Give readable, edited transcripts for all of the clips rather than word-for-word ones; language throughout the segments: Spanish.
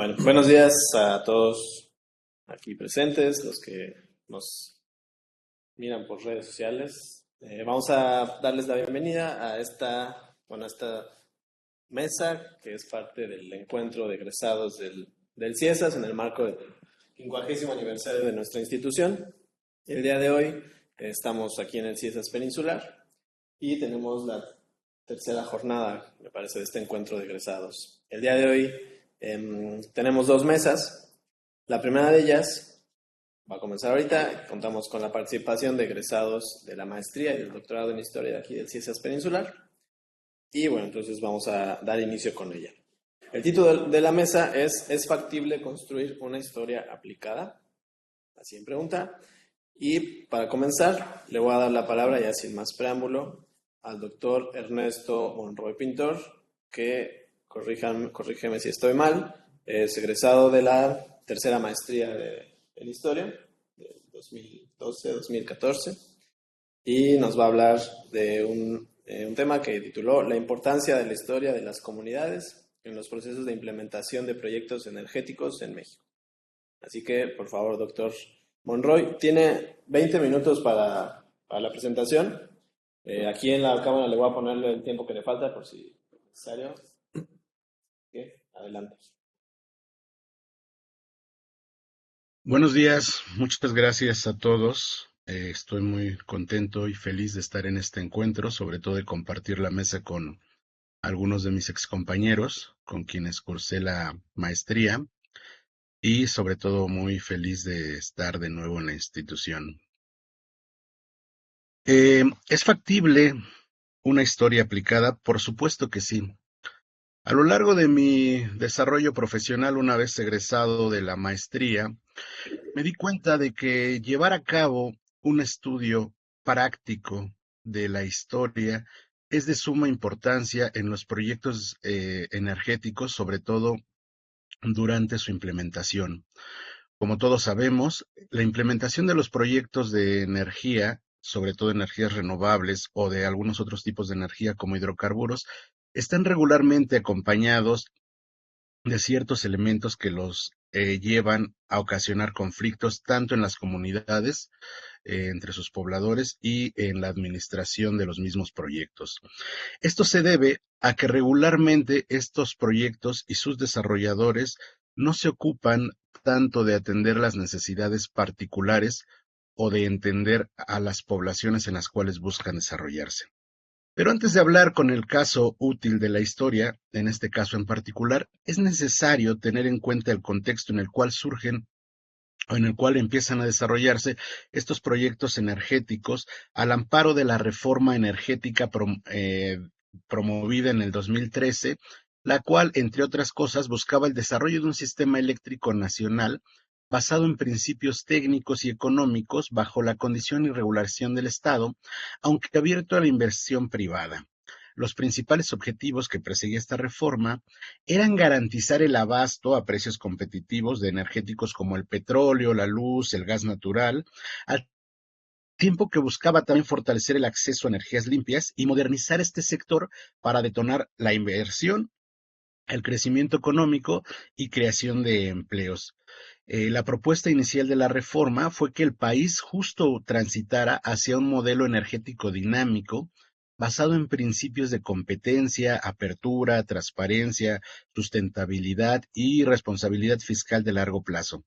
Bueno, buenos días a todos aquí presentes, los que nos miran por redes sociales. Vamos a darles la bienvenida a esta mesa que es parte del encuentro de egresados del CIESAS en el marco del 50º aniversario de nuestra institución. El día de hoy estamos aquí en el CIESAS Peninsular y tenemos la tercera jornada, me parece, de este encuentro de egresados. El día de hoy tenemos dos mesas. La primera de ellas va a comenzar ahorita. Contamos con la participación de egresados de la maestría y del doctorado en historia de aquí del CIESAS Peninsular. Y bueno, entonces vamos a dar inicio con ella. El título de la mesa ¿Es factible construir una historia aplicada? Así en pregunta. Y para comenzar, le voy a dar la palabra, ya sin más preámbulo, al doctor Ernesto Monroy Pintor, que, corrígeme si estoy mal, es egresado de la tercera maestría en Historia, de 2012-2014, y nos va a hablar de un tema que tituló La importancia de la historia de las comunidades en los procesos de implementación de proyectos energéticos en México. Así que, por favor, doctor Monroy, tiene 20 minutos para la presentación. Aquí en la cámara le voy a ponerle el tiempo que le falta por si es necesario. ¿Qué? Adelante. Buenos días, muchas gracias a todos. Estoy muy contento y feliz de estar en este encuentro, sobre todo de compartir la mesa con algunos de mis excompañeros, con quienes cursé la maestría, y sobre todo muy feliz de estar de nuevo en la institución. ¿Es factible una historia aplicada? Por supuesto que sí. A lo largo de mi desarrollo profesional, una vez egresado de la maestría, me di cuenta de que llevar a cabo un estudio práctico de la historia es de suma importancia en los proyectos energéticos, sobre todo durante su implementación. Como todos sabemos, la implementación de los proyectos de energía, sobre todo energías renovables o de algunos otros tipos de energía como hidrocarburos, están regularmente acompañados de ciertos elementos que los llevan a ocasionar conflictos tanto en las comunidades, entre sus pobladores y en la administración de los mismos proyectos. Esto se debe a que regularmente estos proyectos y sus desarrolladores no se ocupan tanto de atender las necesidades particulares o de entender a las poblaciones en las cuales buscan desarrollarse. Pero antes de hablar con el caso útil de la historia, en este caso en particular, es necesario tener en cuenta el contexto en el cual surgen o en el cual empiezan a desarrollarse estos proyectos energéticos al amparo de la reforma energética promovida en el 2013, la cual, entre otras cosas, buscaba el desarrollo de un sistema eléctrico nacional basado en principios técnicos y económicos bajo la condición y regulación del Estado, aunque abierto a la inversión privada. Los principales objetivos que perseguía esta reforma eran garantizar el abasto a precios competitivos de energéticos como el petróleo, la luz, el gas natural, al tiempo que buscaba también fortalecer el acceso a energías limpias y modernizar este sector para detonar la inversión, el crecimiento económico y creación de empleos. La propuesta inicial de la reforma fue que el país justo transitara hacia un modelo energético dinámico basado en principios de competencia, apertura, transparencia, sustentabilidad y responsabilidad fiscal de largo plazo.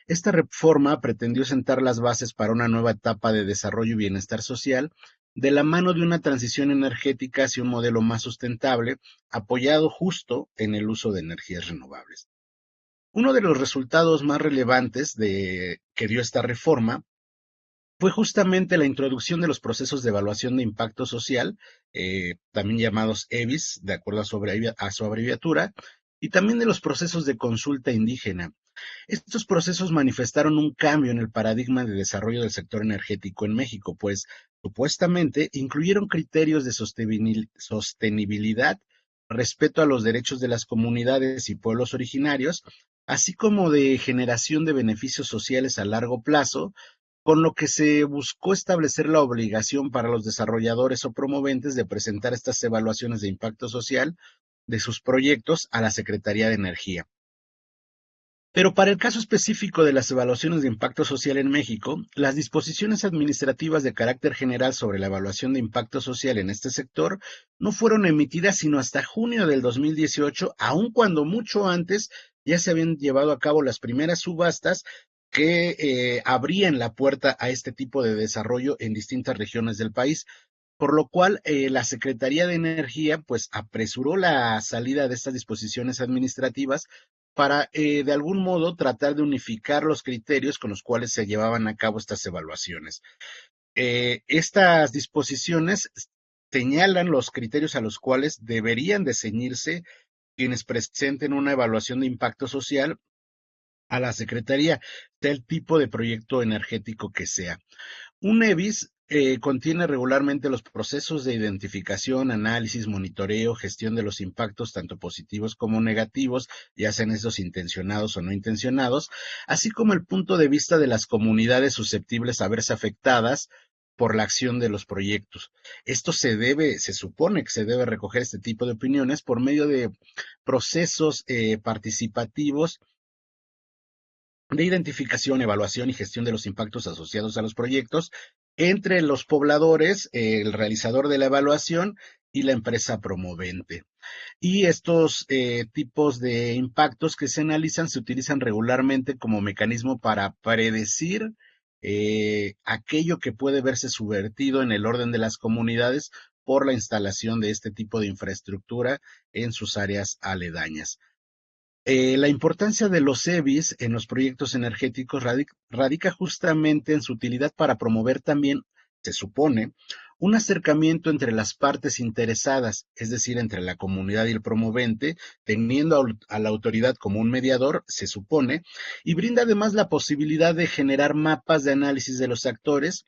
Esta reforma pretendió sentar las bases para una nueva etapa de desarrollo y bienestar social de la mano de una transición energética hacia un modelo más sustentable, apoyado justo en el uso de energías renovables. Uno de los resultados más relevantes que dio esta reforma fue justamente la introducción de los procesos de evaluación de impacto social, también llamados EVIS, de acuerdo a su abreviatura, y también de los procesos de consulta indígena. Estos procesos manifestaron un cambio en el paradigma de desarrollo del sector energético en México, pues supuestamente incluyeron criterios de sostenibilidad, respeto a los derechos de las comunidades y pueblos originarios, así como de generación de beneficios sociales a largo plazo, con lo que se buscó establecer la obligación para los desarrolladores o promoventes de presentar estas evaluaciones de impacto social de sus proyectos a la Secretaría de Energía. Pero para el caso específico de las evaluaciones de impacto social en México, las disposiciones administrativas de carácter general sobre la evaluación de impacto social en este sector no fueron emitidas sino hasta junio del 2018, aun cuando mucho antes ya se habían llevado a cabo las primeras subastas que abrían la puerta a este tipo de desarrollo en distintas regiones del país, por lo cual la Secretaría de Energía pues apresuró la salida de estas disposiciones administrativas para de algún modo tratar de unificar los criterios con los cuales se llevaban a cabo estas evaluaciones. Estas disposiciones señalan los criterios a los cuales deberían de ceñirse quienes presenten una evaluación de impacto social a la Secretaría, del tipo de proyecto energético que sea. Un EVIS contiene regularmente los procesos de identificación, análisis, monitoreo, gestión de los impactos, tanto positivos como negativos, ya sean estos intencionados o no intencionados, así como el punto de vista de las comunidades susceptibles a verse afectadas por la acción de los proyectos. Esto se supone que se debe recoger este tipo de opiniones por medio de procesos participativos de identificación, evaluación y gestión de los impactos asociados a los proyectos entre los pobladores, el realizador de la evaluación y la empresa promovente. Y estos tipos de impactos que se analizan se utilizan regularmente como mecanismo para predecir aquello que puede verse subvertido en el orden de las comunidades por la instalación de este tipo de infraestructura en sus áreas aledañas. La importancia de los EVIs en los proyectos energéticos radica justamente en su utilidad para promover también, se supone, un acercamiento entre las partes interesadas, es decir, entre la comunidad y el promovente, teniendo a la autoridad como un mediador, se supone, y brinda además la posibilidad de generar mapas de análisis de los actores,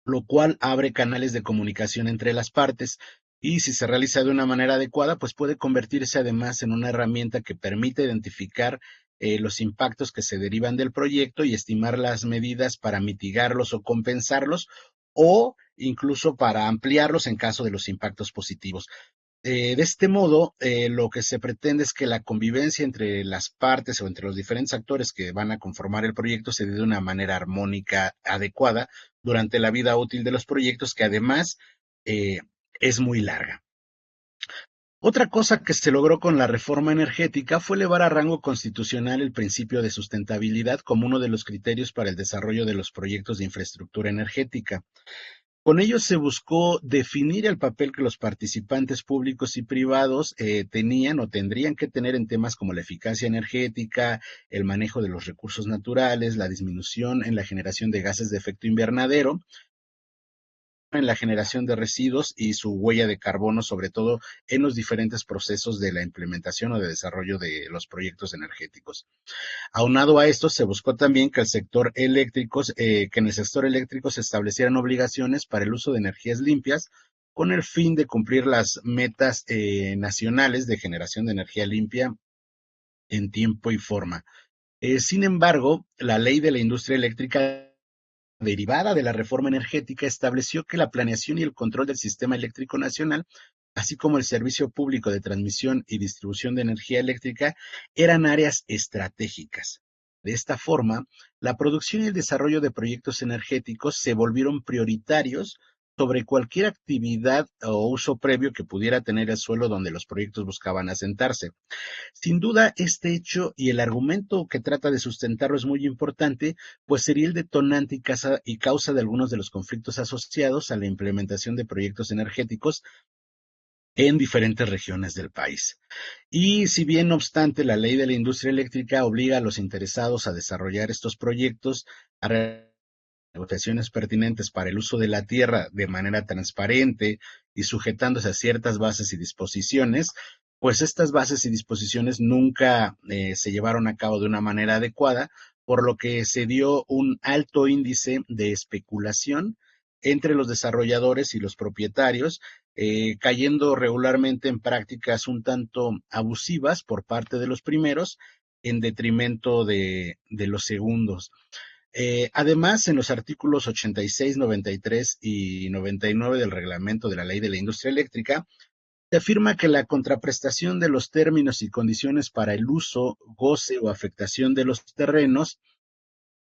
lo cual abre canales de comunicación entre las partes. Y si se realiza de una manera adecuada, pues puede convertirse además en una herramienta que permite identificar los impactos que se derivan del proyecto y estimar las medidas para mitigarlos o compensarlos, o incluso para ampliarlos en caso de los impactos positivos. De este modo, lo que se pretende es que la convivencia entre las partes o entre los diferentes actores que van a conformar el proyecto se dé de una manera armónica, adecuada, durante la vida útil de los proyectos, que además eh, es muy larga. Otra cosa que se logró con la reforma energética fue elevar a rango constitucional el principio de sustentabilidad como uno de los criterios para el desarrollo de los proyectos de infraestructura energética. Con ello se buscó definir el papel que los participantes públicos y privados tenían o tendrían que tener en temas como la eficacia energética, el manejo de los recursos naturales, la disminución en la generación de gases de efecto invernadero, en la generación de residuos y su huella de carbono, sobre todo en los diferentes procesos de la implementación o de desarrollo de los proyectos energéticos. Aunado a esto, se buscó también que en el sector eléctrico se establecieran obligaciones para el uso de energías limpias con el fin de cumplir las metas nacionales de generación de energía limpia en tiempo y forma. Sin embargo, la ley de la industria eléctrica derivada de la reforma energética estableció que la planeación y el control del sistema eléctrico nacional, así como el servicio público de transmisión y distribución de energía eléctrica, eran áreas estratégicas. De esta forma, la producción y el desarrollo de proyectos energéticos se volvieron prioritarios sobre cualquier actividad o uso previo que pudiera tener el suelo donde los proyectos buscaban asentarse. Sin duda, este hecho y el argumento que trata de sustentarlo es muy importante, pues sería el detonante y causa de algunos de los conflictos asociados a la implementación de proyectos energéticos en diferentes regiones del país. Y si bien, no obstante, la ley de la industria eléctrica obliga a los interesados a desarrollar estos proyectos a negociaciones pertinentes para el uso de la tierra de manera transparente y sujetándose a ciertas bases y disposiciones, pues estas bases y disposiciones nunca se llevaron a cabo de una manera adecuada, por lo que se dio un alto índice de especulación entre los desarrolladores y los propietarios, cayendo regularmente en prácticas un tanto abusivas por parte de los primeros en detrimento de los segundos. Además, en los artículos 86, 93 y 99 del reglamento de la Ley de la Industria Eléctrica, Se afirma que la contraprestación de los términos y condiciones para el uso, goce o afectación de los terrenos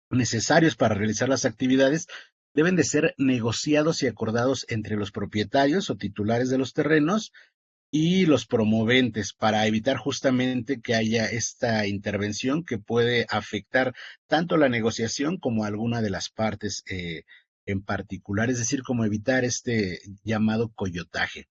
necesarios para realizar las actividades deben de ser negociados y acordados entre los propietarios o titulares de los terrenos y los promoventes para evitar justamente que haya esta intervención que puede afectar tanto la negociación como alguna de las partes en particular, es decir, como evitar este llamado coyotaje.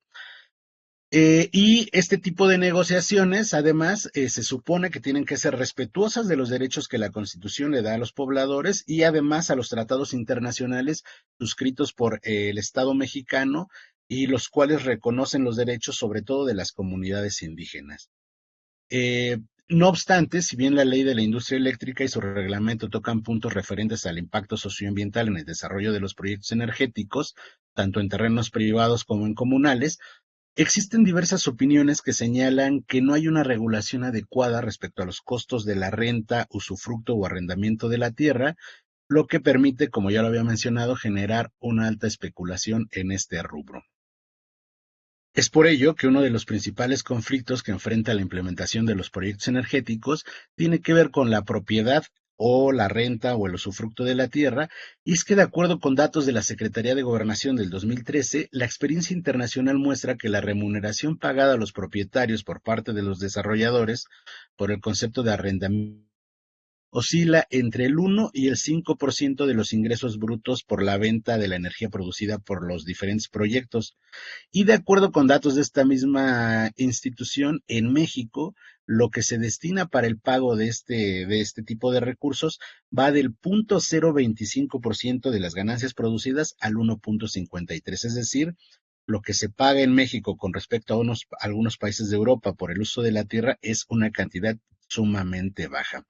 Y este tipo de negociaciones, además, se supone que tienen que ser respetuosas de los derechos que la Constitución le da a los pobladores y además a los tratados internacionales suscritos por el Estado mexicano y los cuales reconocen los derechos sobre todo de las comunidades indígenas. Eh, no obstante, si bien la ley de la industria eléctrica y su reglamento tocan puntos referentes al impacto socioambiental en el desarrollo de los proyectos energéticos, tanto en terrenos privados como en comunales, existen diversas opiniones que señalan que no hay una regulación adecuada respecto a los costos de la renta, usufructo o arrendamiento de la tierra, lo que permite, como ya lo había mencionado, generar una alta especulación en este rubro. Es por ello que uno de los principales conflictos que enfrenta la implementación de los proyectos energéticos tiene que ver con la propiedad o la renta o el usufructo de la tierra, y es que de acuerdo con datos de la Secretaría de Gobernación del 2013, la experiencia internacional muestra que la remuneración pagada a los propietarios por parte de los desarrolladores por el concepto de arrendamiento oscila entre el 1 y el 5% de los ingresos brutos por la venta de la energía producida por los diferentes proyectos. Y de acuerdo con datos de esta misma institución, en México, lo que se destina para el pago de este tipo de recursos va del 0.025% de las ganancias producidas al 1.53%, es decir, lo que se paga en México con respecto a algunos países de Europa por el uso de la tierra es una cantidad sumamente baja.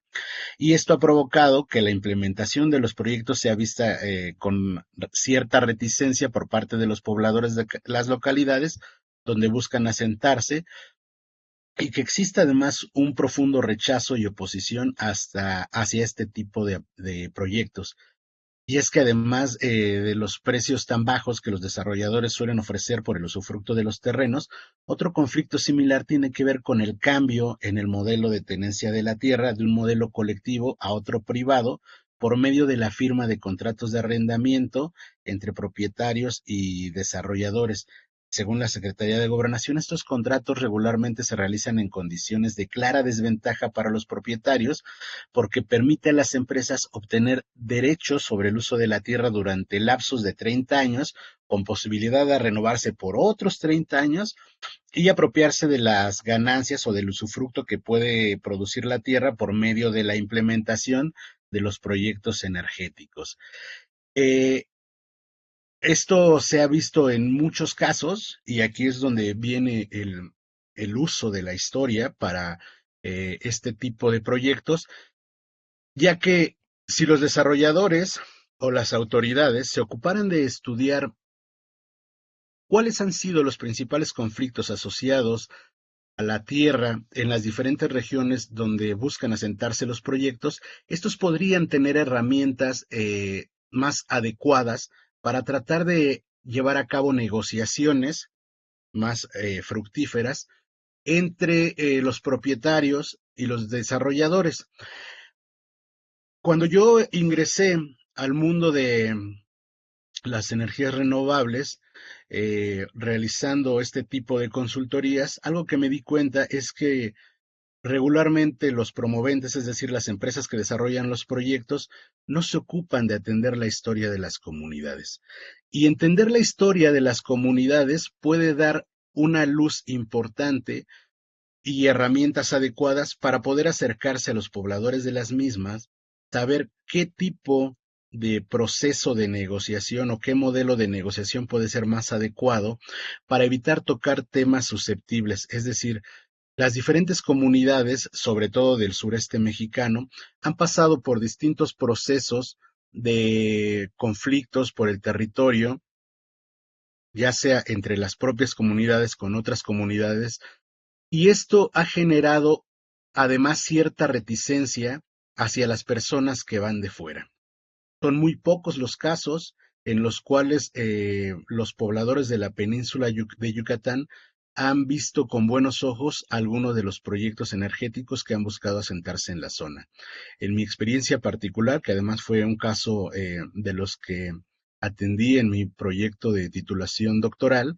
Y esto ha provocado que la implementación de los proyectos sea vista con cierta reticencia por parte de los pobladores de las localidades donde buscan asentarse y que exista además un profundo rechazo y oposición hacia este tipo de proyectos. Y es que además de los precios tan bajos que los desarrolladores suelen ofrecer por el usufructo de los terrenos, otro conflicto similar tiene que ver con el cambio en el modelo de tenencia de la tierra de un modelo colectivo a otro privado por medio de la firma de contratos de arrendamiento entre propietarios y desarrolladores. Según la Secretaría de Gobernación, estos contratos regularmente se realizan en condiciones de clara desventaja para los propietarios porque permite a las empresas obtener derechos sobre el uso de la tierra durante lapsos de 30 años, con posibilidad de renovarse por otros 30 años y apropiarse de las ganancias o del usufructo que puede producir la tierra por medio de la implementación de los proyectos energéticos. Eh, Esto se ha visto en muchos casos y aquí es donde viene el uso de la historia para este tipo de proyectos, ya que si los desarrolladores o las autoridades se ocuparan de estudiar cuáles han sido los principales conflictos asociados a la tierra en las diferentes regiones donde buscan asentarse los proyectos, estos podrían tener herramientas más adecuadas para tratar de llevar a cabo negociaciones más fructíferas entre los propietarios y los desarrolladores. Cuando yo ingresé al mundo de las energías renovables, realizando este tipo de consultorías, algo que me di cuenta es que regularmente los promoventes, es decir, las empresas que desarrollan los proyectos, no se ocupan de atender la historia de las comunidades. Y entender la historia de las comunidades puede dar una luz importante y herramientas adecuadas para poder acercarse a los pobladores de las mismas, saber qué tipo de proceso de negociación o qué modelo de negociación puede ser más adecuado para evitar tocar temas susceptibles, es decir, las diferentes comunidades, sobre todo del sureste mexicano, han pasado por distintos procesos de conflictos por el territorio, ya sea entre las propias comunidades con otras comunidades, y esto ha generado además cierta reticencia hacia las personas que van de fuera. Son muy pocos los casos en los cuales los pobladores de la península de Yucatán han visto con buenos ojos algunos de los proyectos energéticos que han buscado asentarse en la zona. En mi experiencia particular, que además fue un caso de los que atendí en mi proyecto de titulación doctoral,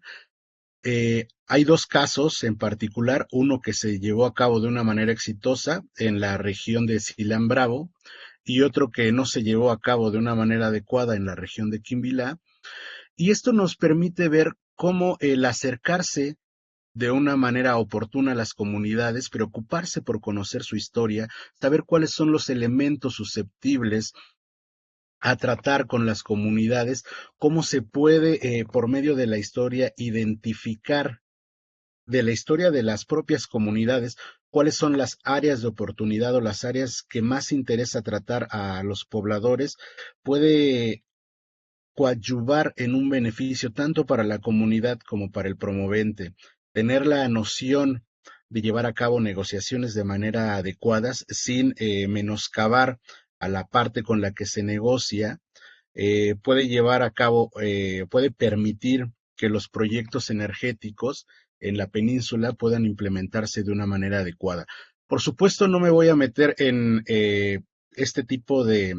hay dos casos en particular, uno que se llevó a cabo de una manera exitosa en la región de Silán Bravo y otro que no se llevó a cabo de una manera adecuada en la región de Quimbilá. Y esto nos permite ver cómo el acercarse de una manera oportuna a las comunidades, preocuparse por conocer su historia, saber cuáles son los elementos susceptibles a tratar con las comunidades, cómo se puede, por medio de la historia, identificar de la historia de las propias comunidades, cuáles son las áreas de oportunidad o las áreas que más interesa tratar a los pobladores, puede coadyuvar en un beneficio tanto para la comunidad como para el promovente. Tener la noción de llevar a cabo negociaciones de manera adecuadas sin menoscabar a la parte con la que se negocia, puede llevar a cabo, puede permitir que los proyectos energéticos en la península puedan implementarse de una manera adecuada. Por supuesto, no me voy a meter en este tipo de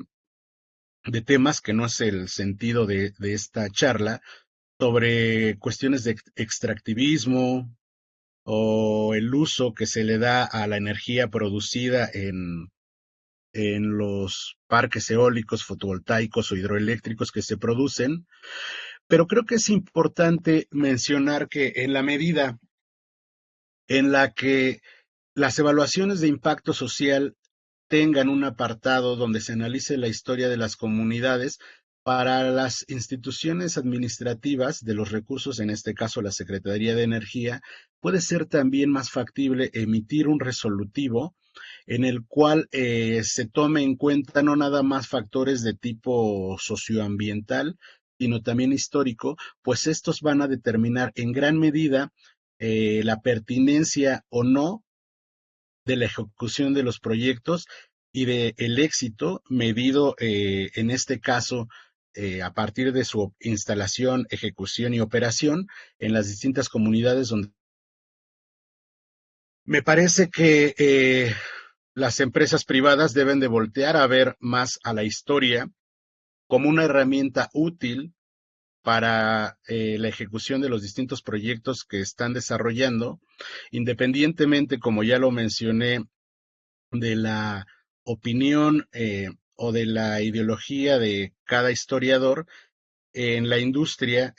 temas, que no es el sentido de esta charla, sobre cuestiones de extractivismo o el uso que se le da a la energía producida en los parques eólicos, fotovoltaicos o hidroeléctricos que se producen, pero creo que es importante mencionar que en la medida en la que las evaluaciones de impacto social tengan un apartado donde se analice la historia de las comunidades, para las instituciones administrativas de los recursos, en este caso la Secretaría de Energía, puede ser también más factible emitir un resolutivo en el cual se tome en cuenta no nada más factores de tipo socioambiental, sino también histórico, pues estos van a determinar en gran medida la pertinencia o no de la ejecución de los proyectos y de el éxito medido en este caso a partir de su instalación, ejecución y operación en las distintas comunidades donde me parece que las empresas privadas deben de voltear a ver más a la historia como una herramienta útil para la ejecución de los distintos proyectos que están desarrollando, independientemente, como ya lo mencioné, de la opinión o de la ideología de cada historiador. En la industria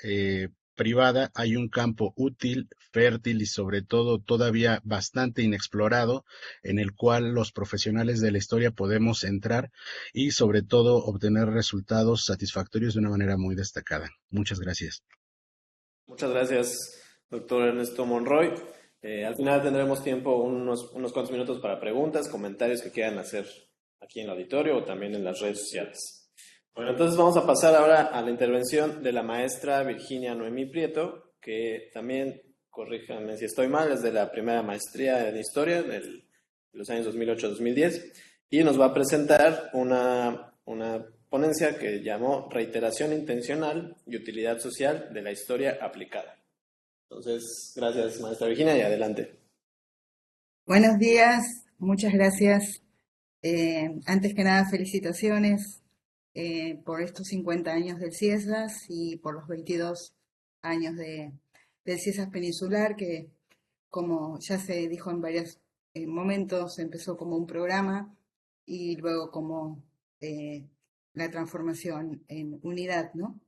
privada hay un campo útil, fértil y sobre todo todavía bastante inexplorado, en el cual los profesionales de la historia podemos entrar y sobre todo obtener resultados satisfactorios de una manera muy destacada. Muchas gracias. Muchas gracias, doctor Ernesto Monroy. Al final tendremos tiempo, unos cuantos minutos para preguntas, comentarios que quieran hacer aquí en el auditorio o también en las redes sociales. Bueno, entonces vamos a pasar ahora a la intervención de la maestra Virginia Noemí Prieto, que también, corríjanme si estoy mal, es de la primera maestría en Historia de los años 2008-2010 y nos va a presentar una ponencia que llamó Reiteración intencional y utilidad social de la historia aplicada. Entonces, gracias, maestra Virginia, y adelante. Buenos días, muchas gracias. Antes que nada, felicitaciones por estos 50 años del CIESAS y por los 22 años del CIESAS Peninsular, que como ya se dijo en varios momentos, empezó como un programa y luego como la transformación en unidad, ¿no?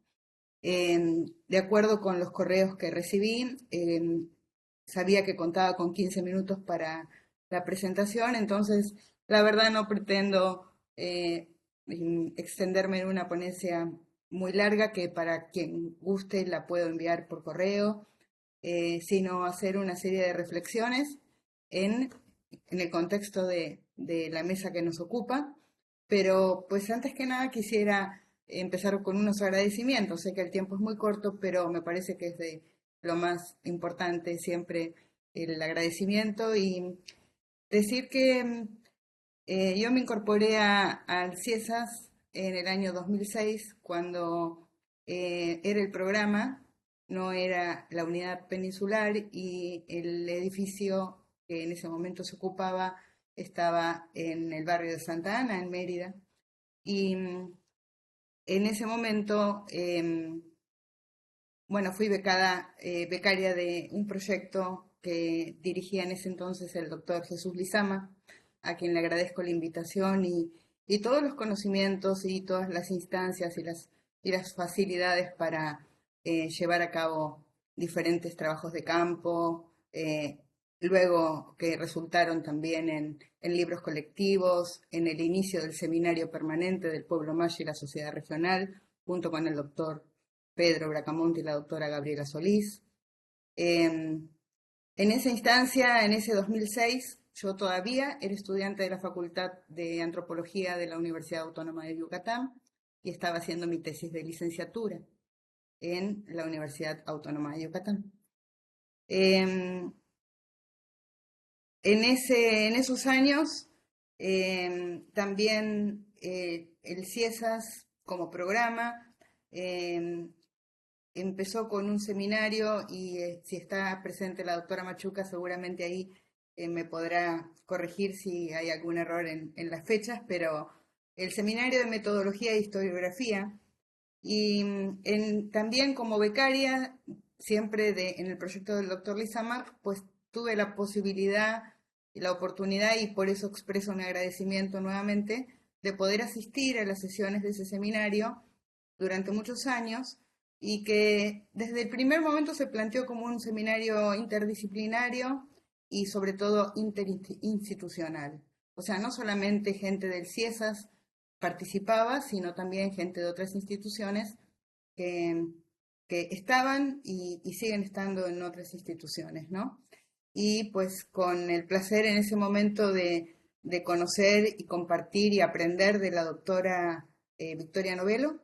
De acuerdo con los correos que recibí, sabía que contaba con 15 minutos para la presentación, entonces la verdad no pretendo extenderme en una ponencia muy larga que para quien guste la puedo enviar por correo, sino hacer una serie de reflexiones en, en el contexto de la mesa que nos ocupa. Pero pues antes que nada quisiera empezar con unos agradecimientos. Sé que el tiempo es muy corto, pero me parece que es de lo más importante siempre el agradecimiento y decir que yo me incorporé al CIESAS en el año 2006 cuando era el programa no era la unidad peninsular y el edificio que en ese momento se ocupaba estaba en el barrio de Santa Ana, en Mérida. Y en ese momento, bueno, fui becaria de un proyecto que dirigía en ese entonces el doctor Jesús Lizama, a quien le agradezco la invitación y todos los conocimientos y todas las instancias y las facilidades para llevar a cabo diferentes trabajos de campo, luego que resultaron también en libros colectivos, en el inicio del seminario permanente del pueblo maya y la sociedad regional, junto con el doctor Pedro Bracamonte y la doctora Gabriela Solís. En esa instancia, en ese 2006, yo todavía era estudiante de la Facultad de Antropología de la Universidad Autónoma de Yucatán y estaba haciendo mi tesis de licenciatura en la Universidad Autónoma de Yucatán. En esos años, también el CIESAS como programa empezó con un seminario y si está presente la doctora Machuca, seguramente ahí me podrá corregir si hay algún error en las fechas, pero el seminario de metodología e historiografía y también como becaria, siempre en el proyecto del doctor Lizama, pues tuve la posibilidad y la oportunidad, y por eso expreso mi agradecimiento nuevamente, de poder asistir a las sesiones de ese seminario durante muchos años y que desde el primer momento se planteó como un seminario interdisciplinario y sobre todo interinstitucional. O sea, no solamente gente del CIESAS participaba, sino también gente de otras instituciones que, que estaban y siguen estando en otras instituciones, ¿no? Y pues con el placer en ese momento de conocer y compartir y aprender de la doctora Victoria Novello,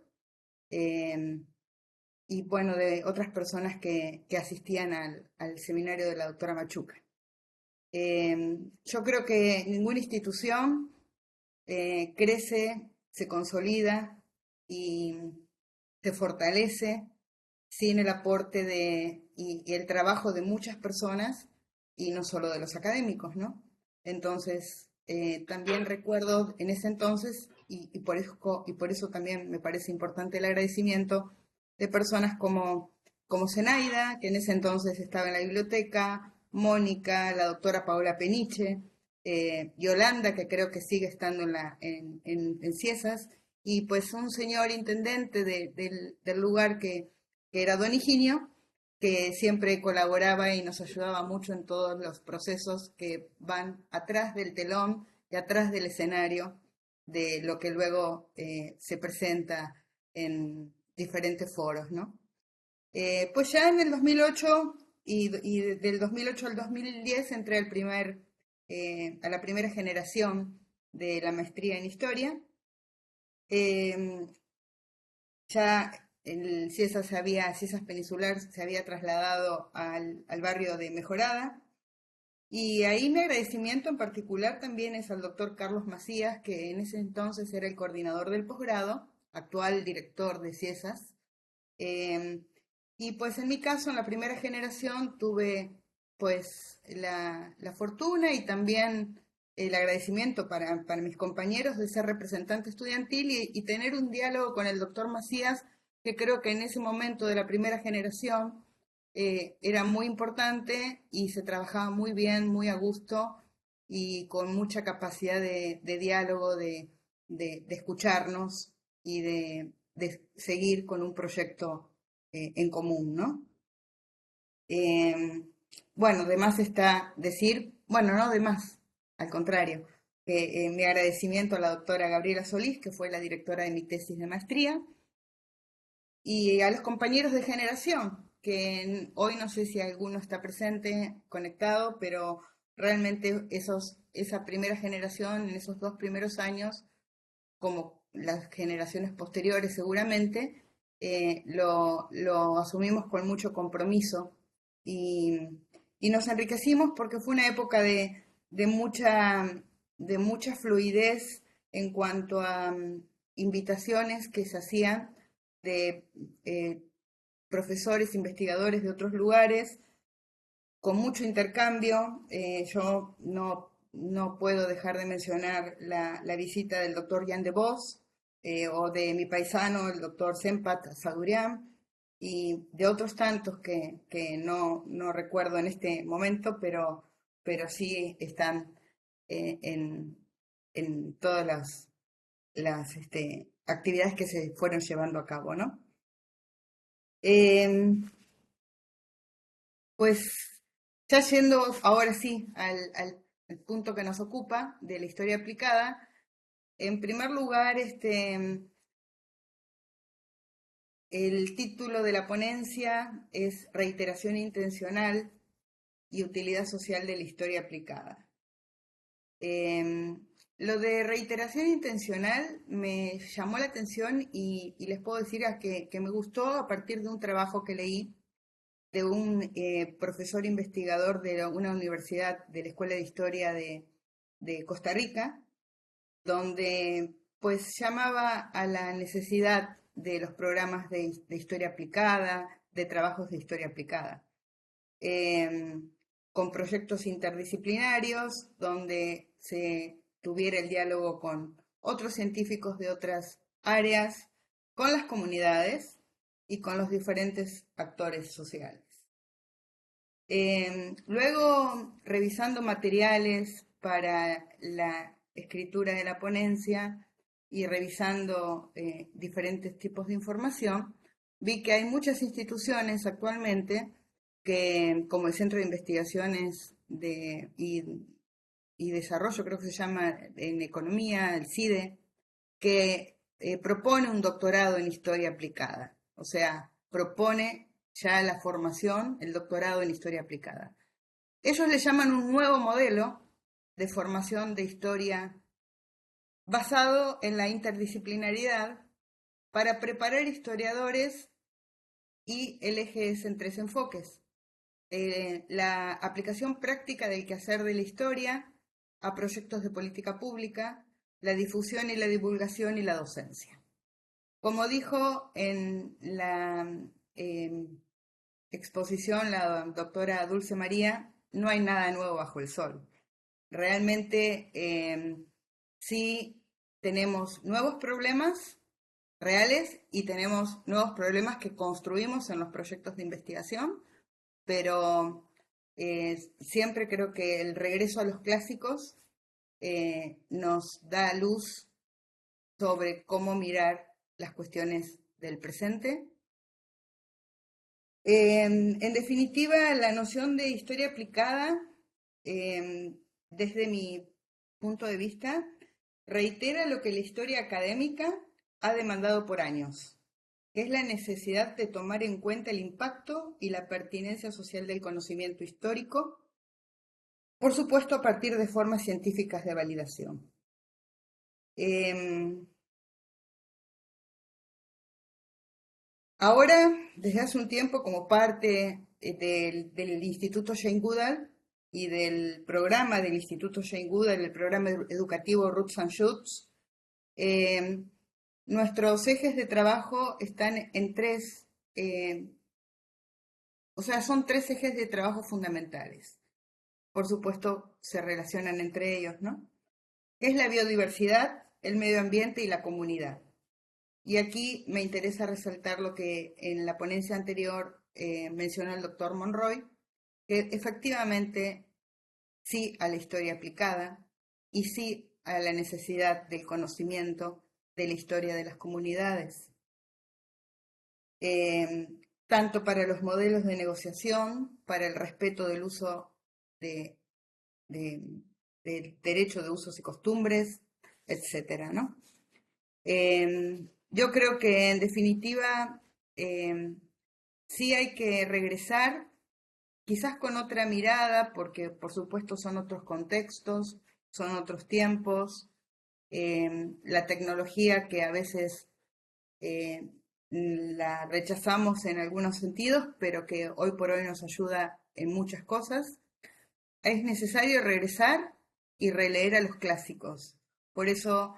y bueno, de otras personas que asistían al seminario de la doctora Machuca. Yo creo que ninguna institución crece, se consolida y se fortalece sin el aporte y el trabajo de muchas personas y no solo de los académicos, ¿no? Entonces, también recuerdo en ese entonces, y por eso también me parece importante el agradecimiento de personas como Zenaida, que en ese entonces estaba en la biblioteca, Mónica, la doctora Paola Peniche, Yolanda, que creo que sigue estando en Ciesas, y pues un señor intendente del lugar que era don Higinio, que siempre colaboraba y nos ayudaba mucho en todos los procesos que van atrás del telón y atrás del escenario de lo que luego se presenta en diferentes foros, ¿no? Pues ya en el 2008 y del 2008 al 2010 entré a la primera generación de la maestría en historia. Ya el CIESAS Peninsular se había trasladado al barrio de Mejorada. Y ahí mi agradecimiento en particular también es al doctor Carlos Macías, que en ese entonces era el coordinador del posgrado, actual director de CIESAS. Y pues en mi caso, en la primera generación, tuve pues la fortuna y también el agradecimiento para mis compañeros de ser representante estudiantil y tener un diálogo con el doctor Macías, que creo que en ese momento de la primera generación era muy importante y se trabajaba muy bien, muy a gusto y con mucha capacidad de diálogo, de escucharnos y de seguir con un proyecto en común, ¿no? Bueno, de más está decir, bueno, no de más, al contrario, mi agradecimiento a la doctora Gabriela Solís, que fue la directora de mi tesis de maestría, y a los compañeros de generación, que hoy no sé si alguno está presente, conectado, pero realmente esa primera generación, en esos 2 primeros años, como las generaciones posteriores seguramente, lo asumimos con mucho compromiso y, y nos enriquecimos porque fue una época de mucha fluidez en cuanto a invitaciones que se hacían de profesores, investigadores de otros lugares, con mucho intercambio. Yo no puedo dejar de mencionar la visita del doctor Jan de Vos, o de mi paisano, el doctor Sempat Sadurian, y de otros tantos que no recuerdo en este momento, pero sí están en todas las actividades que se fueron llevando a cabo, ¿no? Pues ya yendo ahora sí al punto que nos ocupa de la historia aplicada, en primer lugar, el título de la ponencia es Reiteración intencional y utilidad social de la historia aplicada. Lo de reiteración intencional me llamó la atención y les puedo decir que me gustó a partir de un trabajo que leí de un profesor investigador de una universidad de la Escuela de Historia de Costa Rica, donde pues llamaba a la necesidad de los programas de historia aplicada, de trabajos de historia aplicada, con proyectos interdisciplinarios donde se tuviera el diálogo con otros científicos de otras áreas, con las comunidades y con los diferentes actores sociales. Luego, revisando materiales para la escritura de la ponencia y revisando diferentes tipos de información, vi que hay muchas instituciones actualmente que, como el Centro de Investigaciones y Desarrollo, creo que se llama en Economía, el CIDE, que propone un doctorado en Historia Aplicada. O sea, propone ya la formación, el doctorado en Historia Aplicada. Ellos le llaman un nuevo modelo de formación de historia basado en la interdisciplinaridad para preparar historiadores, y el eje es en tres enfoques. La aplicación práctica del quehacer de la historia a proyectos de política pública, la difusión y la divulgación y la docencia. Como dijo en la exposición la doctora Dulce María, no hay nada nuevo bajo el sol. Realmente sí tenemos nuevos problemas reales y tenemos nuevos problemas que construimos en los proyectos de investigación, pero siempre creo que el regreso a los clásicos nos da luz sobre cómo mirar las cuestiones del presente. En definitiva, la noción de historia aplicada, desde mi punto de vista, reitera lo que la historia académica ha demandado por años, que es la necesidad de tomar en cuenta el impacto y la pertinencia social del conocimiento histórico, por supuesto a partir de formas científicas de validación. Ahora, desde hace un tiempo, como parte del Instituto Jane Goodall y del programa del Instituto Jane Goodall, el programa educativo Roots and Shoots, nuestros ejes de trabajo están en son tres ejes de trabajo fundamentales. Por supuesto, se relacionan entre ellos, ¿no? Es la biodiversidad, el medio ambiente y la comunidad. Y aquí me interesa resaltar lo que en la ponencia anterior mencionó el doctor Monroy, que efectivamente sí a la historia aplicada y sí a la necesidad del conocimiento de la historia de las comunidades, tanto para los modelos de negociación, para el respeto del uso del derecho de usos y costumbres, etcétera, ¿no? Yo creo que en definitiva sí hay que regresar, quizás con otra mirada, porque por supuesto son otros contextos, son otros tiempos, la tecnología que a veces la rechazamos en algunos sentidos, pero que hoy por hoy nos ayuda en muchas cosas. Es necesario regresar y releer a los clásicos. Por eso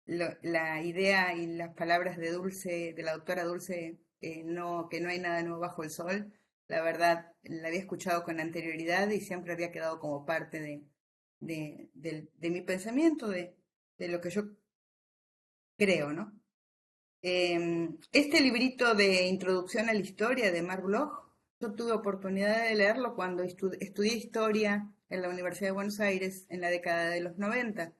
la idea y las palabras de de la doctora Dulce, que no hay nada nuevo bajo el sol, la verdad la había escuchado con anterioridad y siempre había quedado como parte de mi pensamiento, de lo que yo creo, ¿no? Este librito de Introducción a la Historia de Marc Bloch, yo tuve oportunidad de leerlo cuando estudié historia en la Universidad de Buenos Aires en la década de los 90.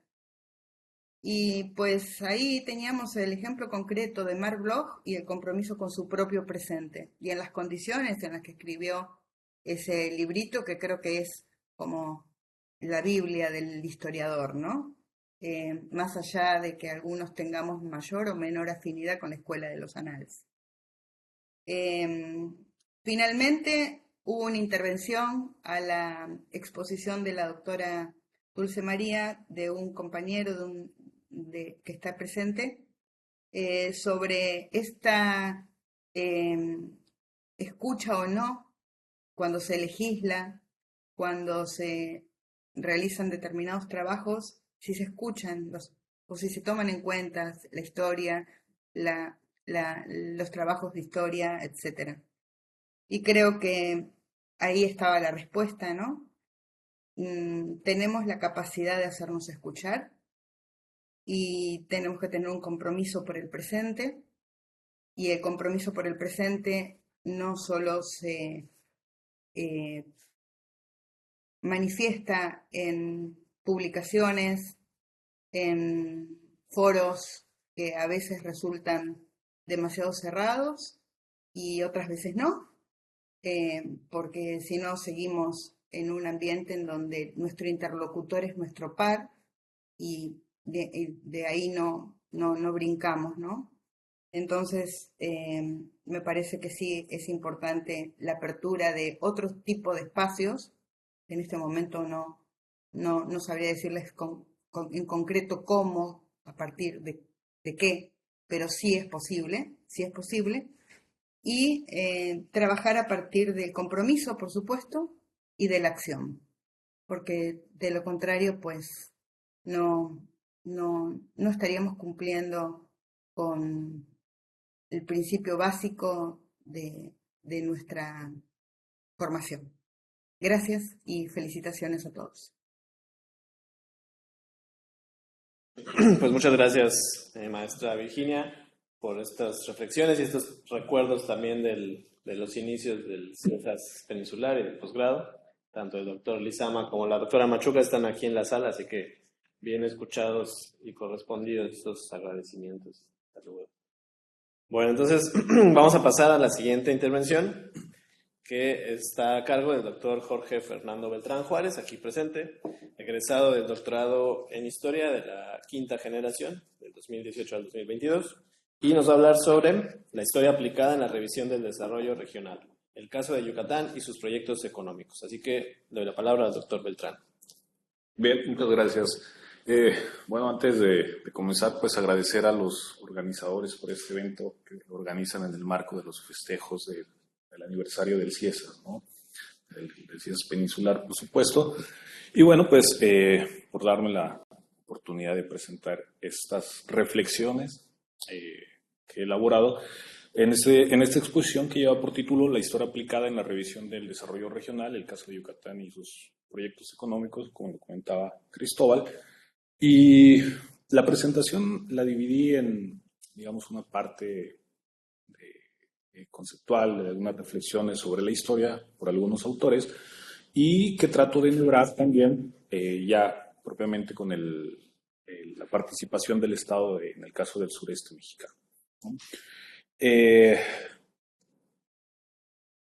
Y pues ahí teníamos el ejemplo concreto de Marc Bloch y el compromiso con su propio presente. Y en las condiciones en las que escribió ese librito, que creo que es como la Biblia del historiador, ¿no? Más allá de que algunos tengamos mayor o menor afinidad con la escuela de los anales. Finalmente hubo una intervención a la exposición de la doctora Dulce María, de un compañero que está presente, sobre esta escucha o no cuando se legisla, cuando se realizan determinados trabajos, si se escuchan o si se toman en cuenta la historia, los trabajos de historia, etc. Y creo que ahí estaba la respuesta, ¿no? Tenemos la capacidad de hacernos escuchar y tenemos que tener un compromiso por el presente, y el compromiso por el presente no solo se manifiesta en publicaciones, en foros que a veces resultan demasiado cerrados y otras veces no, porque si no seguimos en un ambiente en donde nuestro interlocutor es nuestro par y de ahí no brincamos, ¿no? Entonces, me parece que sí es importante la apertura de otro tipo de espacios. En este momento no sabría decirles en concreto cómo, a partir de qué, pero sí es posible, sí es posible. Y trabajar a partir del compromiso, por supuesto, y de la acción, porque de lo contrario, pues no, no estaríamos cumpliendo con el principio básico de nuestra formación. Gracias y felicitaciones a todos. Pues muchas gracias, maestra Virginia, por estas reflexiones y estos recuerdos también de los inicios del CIESAS peninsular y del posgrado. Tanto el doctor Lizama como la doctora Machuca están aquí en la sala, así que bien escuchados y correspondidos estos agradecimientos. Hasta luego. Bueno, entonces vamos a pasar a la siguiente intervención, que está a cargo del doctor Jorge Fernando Beltrán Juárez, aquí presente, egresado del doctorado en Historia de la quinta generación, del 2018 al 2022, y nos va a hablar sobre la historia aplicada en la revisión del desarrollo regional, el caso de Yucatán y sus proyectos económicos. Así que le doy la palabra al doctor Beltrán. Bien, muchas gracias. Bueno, antes de comenzar, pues agradecer a los organizadores por este evento que organizan en el marco de los festejos del aniversario del CIESAS, ¿no? Del CIESAS peninsular, por supuesto. Y bueno, pues por darme la oportunidad de presentar estas reflexiones que he elaborado en esta exposición que lleva por título La historia aplicada en la revisión del desarrollo regional, el caso de Yucatán y sus proyectos económicos, como lo comentaba Cristóbal. Y la presentación la dividí en, digamos, una parte conceptual, de algunas reflexiones sobre la historia por algunos autores, y que trato de enhebrar también ya propiamente con la participación del Estado en el caso del sureste mexicano, ¿no?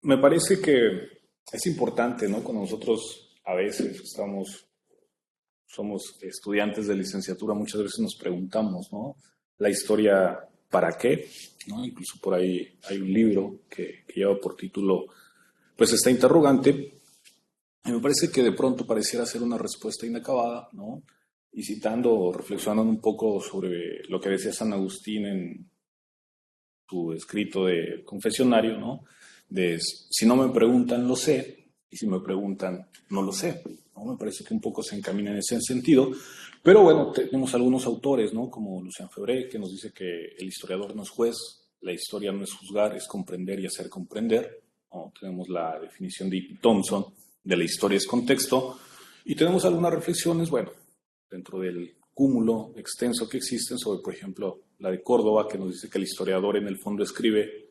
Me parece que es importante, ¿no? Cuando nosotros a veces somos estudiantes de licenciatura, muchas veces nos preguntamos, ¿no? La historia, ¿para qué? ¿No? Incluso por ahí hay un libro que lleva por título, pues, esta interrogante, y me parece que de pronto pareciera ser una respuesta inacabada, ¿no? Y citando, reflexionando un poco sobre lo que decía San Agustín en su escrito de confesionario, ¿no? De si no me preguntan, lo sé, Y si me preguntan, no lo sé, ¿no? Me parece que un poco se encamina en ese sentido. Pero bueno, tenemos algunos autores, ¿no? Como Lucien Febvre, que nos dice que el historiador no es juez, la historia no es juzgar, es comprender y hacer comprender, ¿no? Tenemos la definición de E.P. Thompson de la historia es contexto. Y tenemos algunas reflexiones, bueno, dentro del cúmulo extenso que existen sobre, por ejemplo, la de Córdoba, que nos dice que el historiador en el fondo escribe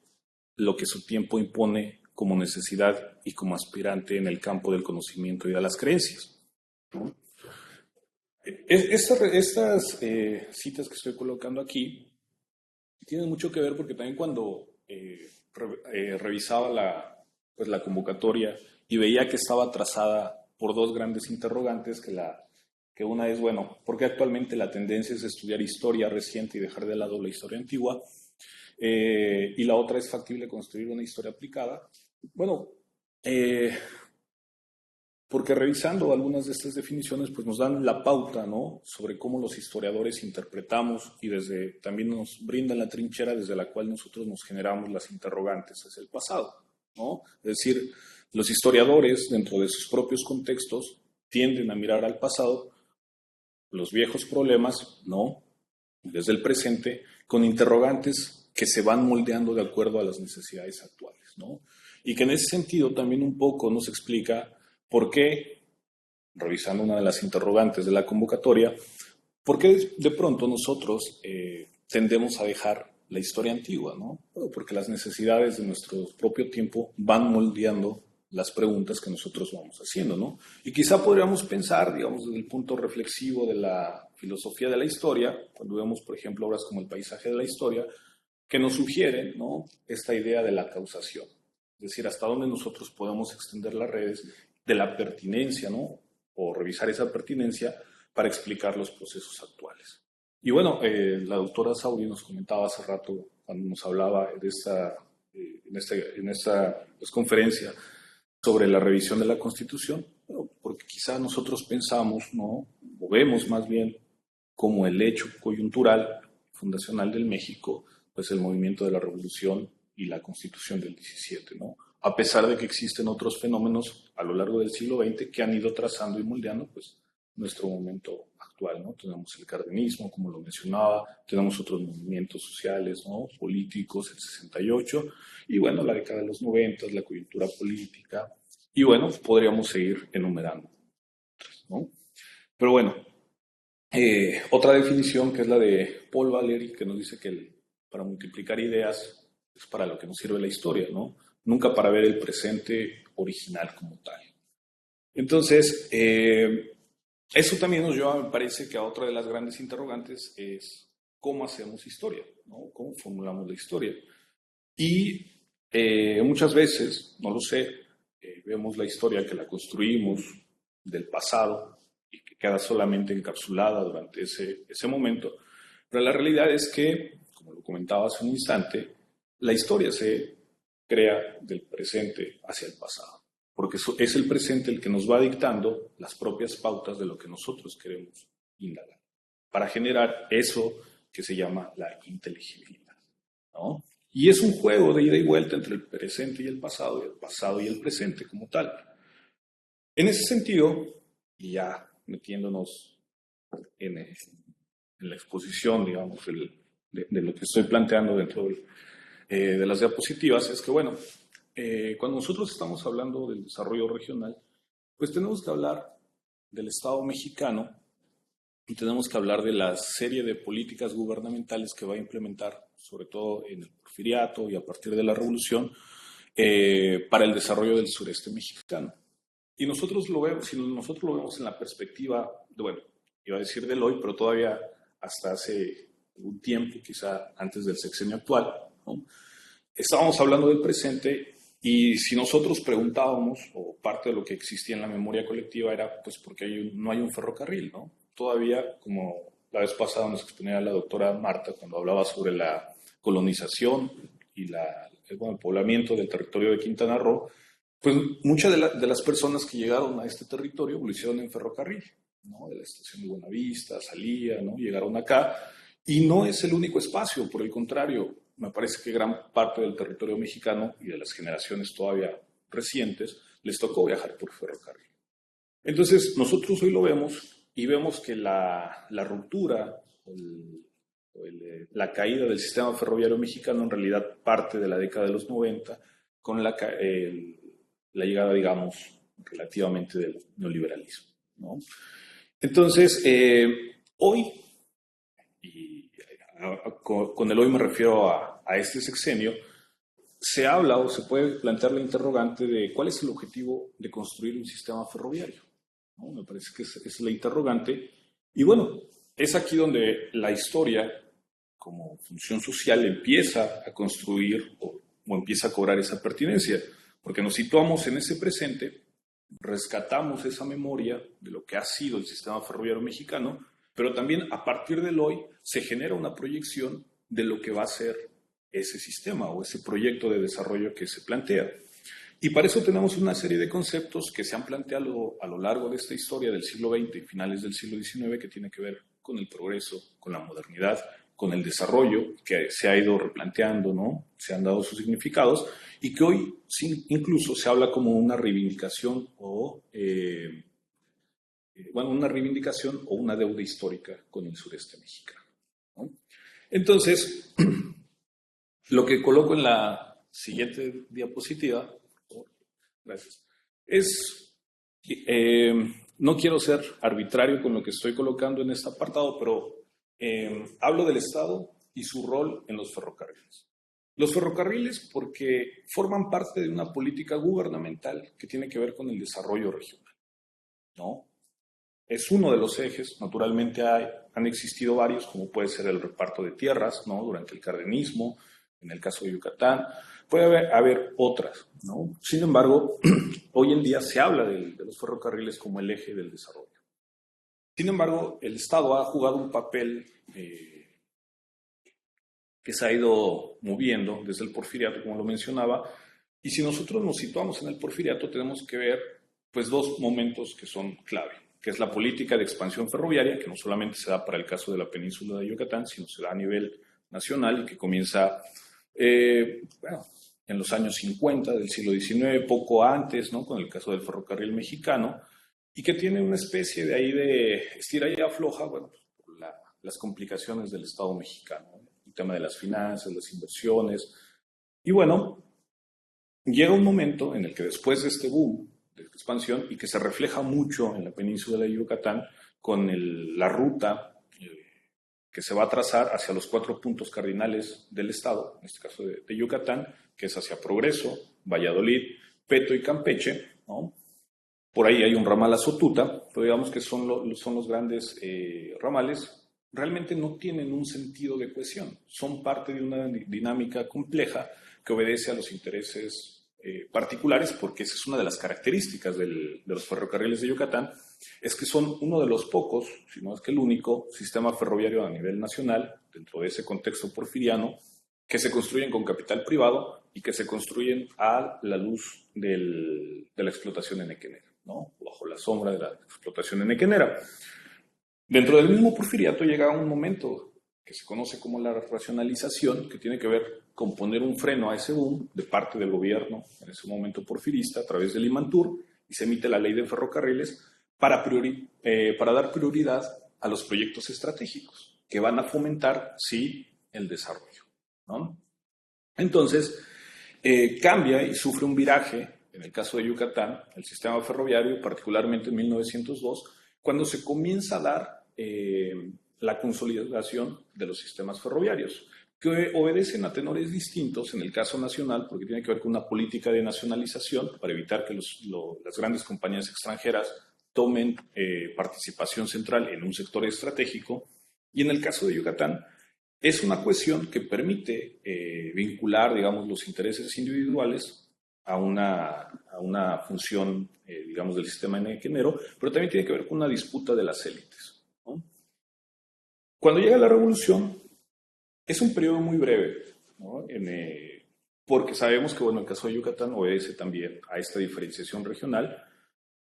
lo que su tiempo impone como necesidad y como aspirante en el campo del conocimiento y de las creencias. Estas citas que estoy colocando aquí tienen mucho que ver porque también cuando revisaba la convocatoria y veía que estaba trazada por dos grandes interrogantes, que una es, bueno, ¿por qué actualmente la tendencia es estudiar historia reciente y dejar de lado la historia antigua? Y la otra es factible construir una historia aplicada. Bueno, porque revisando algunas de estas definiciones, pues nos dan la pauta, ¿no? Sobre cómo los historiadores interpretamos y también nos brindan la trinchera desde la cual nosotros nos generamos las interrogantes hacia el pasado, ¿no? Es decir, los historiadores, dentro de sus propios contextos, tienden a mirar al pasado, los viejos problemas, ¿no? Desde el presente, con interrogantes que se van moldeando de acuerdo a las necesidades actuales, ¿no? Y que en ese sentido también un poco nos explica por qué, revisando una de las interrogantes de la convocatoria, por qué de pronto nosotros tendemos a dejar la historia antigua, ¿no? Bueno, porque las necesidades de nuestro propio tiempo van moldeando las preguntas que nosotros vamos haciendo, ¿no? Y quizá podríamos pensar, digamos, desde el punto reflexivo de la filosofía de la historia, cuando vemos, por ejemplo, obras como El paisaje de la historia, que nos sugieren, ¿no? Esta idea de la causación. Es decir, hasta dónde nosotros podemos extender las redes de la pertinencia, ¿no? O revisar esa pertinencia para explicar los procesos actuales. Y bueno, la doctora Sauri nos comentaba hace rato, cuando nos hablaba de en esta pues, conferencia sobre la revisión de la Constitución, bueno, porque quizá nosotros pensamos, ¿no? O vemos más bien como el hecho coyuntural, fundacional del México, pues el movimiento de la Revolución y la Constitución del 17, ¿no? A pesar de que existen otros fenómenos a lo largo del siglo XX que han ido trazando y moldeando, pues, nuestro momento actual, ¿no? Tenemos el cardenismo, como lo mencionaba, tenemos otros movimientos sociales, ¿no? Políticos, el 68, y bueno, la década de los 90, la coyuntura política, y bueno, podríamos seguir enumerando, ¿no? Pero bueno, otra definición que es la de Paul Valéry, que nos dice que para multiplicar ideas es para lo que nos sirve la historia, ¿no? Nunca para ver el presente original como tal. Entonces, eso también nos lleva, me parece, que a otra de las grandes interrogantes es cómo hacemos historia, ¿no? Cómo formulamos la historia. Y muchas veces, no lo sé, vemos la historia que la construimos del pasado y que queda solamente encapsulada durante ese momento, pero la realidad es que, como lo comentaba hace un instante, la historia se crea del presente hacia el pasado, porque es el presente el que nos va dictando las propias pautas de lo que nosotros queremos indagar, para generar eso que se llama la inteligibilidad, ¿no? Y es un juego de ida y vuelta entre el presente y el pasado y el presente como tal. En ese sentido, y ya metiéndonos en la exposición, digamos, de lo que estoy planteando dentro de las diapositivas, es que, bueno, cuando nosotros estamos hablando del desarrollo regional, pues tenemos que hablar del Estado mexicano y tenemos que hablar de la serie de políticas gubernamentales que va a implementar, sobre todo en el Porfiriato y a partir de la Revolución, para el desarrollo del sureste mexicano. Y nosotros lo vemos, si nosotros lo vemos en la perspectiva, bueno, iba a decir del hoy, pero todavía hasta hace algún tiempo, quizá antes del sexenio actual, ¿no? Estábamos hablando del presente y si nosotros preguntábamos, o parte de lo que existía en la memoria colectiva era, pues, porque no hay un ferrocarril, ¿no? Todavía, como la vez pasada nos exponía la doctora Marta cuando hablaba sobre la colonización y el poblamiento del territorio de Quintana Roo, pues muchas de las personas que llegaron a este territorio lo hicieron en ferrocarril, ¿no? De la estación de Buenavista, salía, ¿no? Llegaron acá y no es el único espacio, por el contrario, me parece que gran parte del territorio mexicano y de las generaciones todavía recientes, les tocó viajar por ferrocarril. Entonces, nosotros hoy lo vemos y vemos que la ruptura la caída del sistema ferroviario mexicano en realidad parte de la década de los 90 con la llegada, digamos, relativamente del neoliberalismo, ¿no? Entonces, hoy, y con el hoy me refiero a este sexenio, se habla o se puede plantear la interrogante de cuál es el objetivo de construir un sistema ferroviario, ¿no? Me parece que es la interrogante. Y bueno, es aquí donde la historia, como función social, empieza a construir o empieza a cobrar esa pertinencia, porque nos situamos en ese presente, rescatamos esa memoria de lo que ha sido el sistema ferroviario mexicano, pero también a partir del hoy se genera una proyección de lo que va a ser ese sistema o ese proyecto de desarrollo que se plantea. Y para eso tenemos una serie de conceptos que se han planteado a lo largo de esta historia del siglo XX y finales del siglo XIX, que tiene que ver con el progreso, con la modernidad, con el desarrollo, que se ha ido replanteando, ¿no? Se han dado sus significados, y que hoy incluso se habla como una reivindicación una deuda histórica con el sureste mexicano, ¿no? Entonces, lo que coloco en la siguiente diapositiva, gracias, no quiero ser arbitrario con lo que estoy colocando en este apartado, pero hablo del Estado y su rol en los ferrocarriles. Los ferrocarriles porque forman parte de una política gubernamental que tiene que ver con el desarrollo regional, ¿no? Es uno de los ejes. Naturalmente han existido varios, como puede ser el reparto de tierras, ¿no? Durante el cardenismo, en el caso de Yucatán. Puede haber otras, ¿no? Sin embargo, hoy en día se habla de los ferrocarriles como el eje del desarrollo. Sin embargo, el Estado ha jugado un papel que se ha ido moviendo desde el Porfiriato, como lo mencionaba, y si nosotros nos situamos en el Porfiriato, tenemos que ver pues dos momentos que son clave, que es la política de expansión ferroviaria, que no solamente se da para el caso de la península de Yucatán, sino se da a nivel nacional y que comienza en los años 50 del siglo XIX, poco antes, ¿no? Con el caso del ferrocarril mexicano, y que tiene una especie de ahí de estira y afloja, bueno, por las complicaciones del Estado mexicano, ¿no? El tema de las finanzas, las inversiones. Y bueno, llega un momento en el que después de este boom de expansión, y que se refleja mucho en la península de Yucatán, con la ruta que se va a trazar hacia los 4 puntos cardinales del Estado, en este caso de Yucatán, que es hacia Progreso, Valladolid, Peto y Campeche, ¿no? Por ahí hay un ramal a Sotuta, pero digamos que son los grandes ramales. Realmente no tienen un sentido de cohesión, son parte de una dinámica compleja que obedece a los intereses particulares, porque esa es una de las características de los ferrocarriles de Yucatán, es que son uno de los pocos, si no es que el único, sistema ferroviario a nivel nacional, dentro de ese contexto porfiriano, que se construyen con capital privado y que se construyen a la luz de la explotación enequenera, ¿no? Bajo la sombra de la explotación enequenera. Dentro del mismo porfiriato llega un momento que se conoce como la racionalización, que tiene que ver con poner un freno a ese boom de parte del gobierno, en ese momento porfirista, a través del Imantur, y se emite la ley de ferrocarriles para dar prioridad a los proyectos estratégicos que van a fomentar, sí, el desarrollo, ¿no? Entonces, cambia y sufre un viraje, en el caso de Yucatán, el sistema ferroviario, particularmente en 1902, cuando se comienza a dar la consolidación de los sistemas ferroviarios, que obedecen a tenores distintos en el caso nacional, porque tiene que ver con una política de nacionalización para evitar que las grandes compañías extranjeras tomen participación central en un sector estratégico, y en el caso de Yucatán es una cuestión que permite vincular, digamos, los intereses individuales a una función, digamos, del sistema enequenero, pero también tiene que ver con una disputa de las élites, ¿no? Cuando llega la revolución, es un periodo muy breve, ¿no? Porque sabemos que, bueno, el caso de Yucatán obedece también a esta diferenciación regional,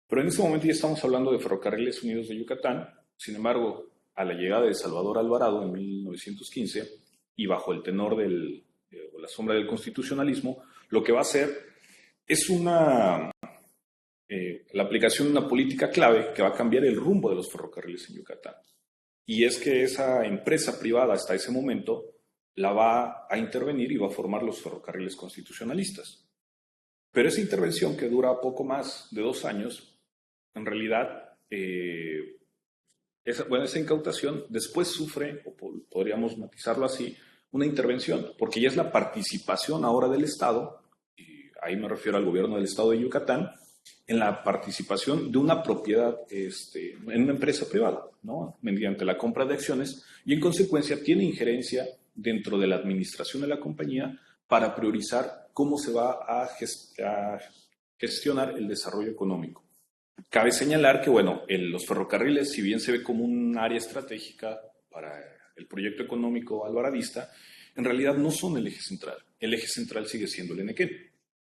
pero en este momento ya estamos hablando de Ferrocarriles Unidos de Yucatán. Sin embargo, a la llegada de Salvador Alvarado en 1915, y bajo el tenor o la sombra del constitucionalismo, lo que va a hacer es una la aplicación de una política clave que va a cambiar el rumbo de los ferrocarriles en Yucatán. Y es que esa empresa privada hasta ese momento la va a intervenir y va a formar los ferrocarriles constitucionalistas. Pero esa intervención, que dura poco más de 2 años, en realidad, esa incautación después sufre, o podríamos matizarlo así, una intervención, porque ya es la participación ahora del Estado, y ahí me refiero al gobierno del Estado de Yucatán, en la participación de una propiedad en una empresa privada, ¿no? Mediante la compra de acciones, y en consecuencia tiene injerencia dentro de la administración de la compañía para priorizar cómo se va a gestionar el desarrollo económico. Cabe señalar que, bueno, los ferrocarriles, si bien se ve como un área estratégica para el proyecto económico alvaradista, en realidad no son el eje central. El eje central sigue siendo el Enequén,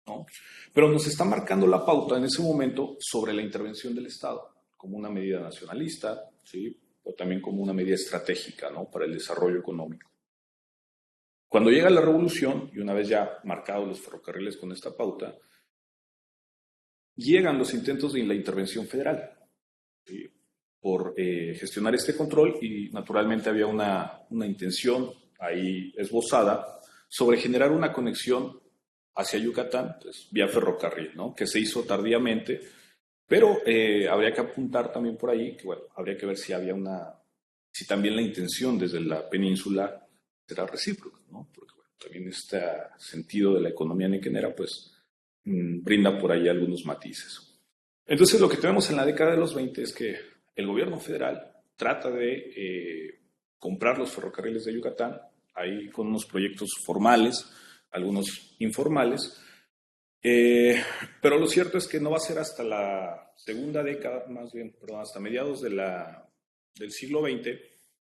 ¿no? Pero nos está marcando la pauta en ese momento sobre la intervención del Estado, como una medida nacionalista, ¿sí? O también como una medida estratégica, ¿no? Para el desarrollo económico. Cuando llega la revolución, y una vez ya marcados los ferrocarriles con esta pauta, llegan los intentos de la intervención federal, ¿sí? Por gestionar este control, y naturalmente había una intención ahí esbozada sobre generar una conexión hacia Yucatán, pues, vía ferrocarril, ¿no? Que se hizo tardíamente, pero habría que apuntar también por ahí que, bueno, habría que ver si también la intención desde la península será recíproca, ¿no? Porque, bueno, también este sentido de la economía nequenera, pues, brinda por ahí algunos matices. Entonces, lo que tenemos en la década de los 20 es que el gobierno federal trata de comprar los ferrocarriles de Yucatán, ahí con unos proyectos formales, algunos informales, pero lo cierto es que no va a ser hasta la segunda década, más bien, perdón, hasta mediados del siglo XX,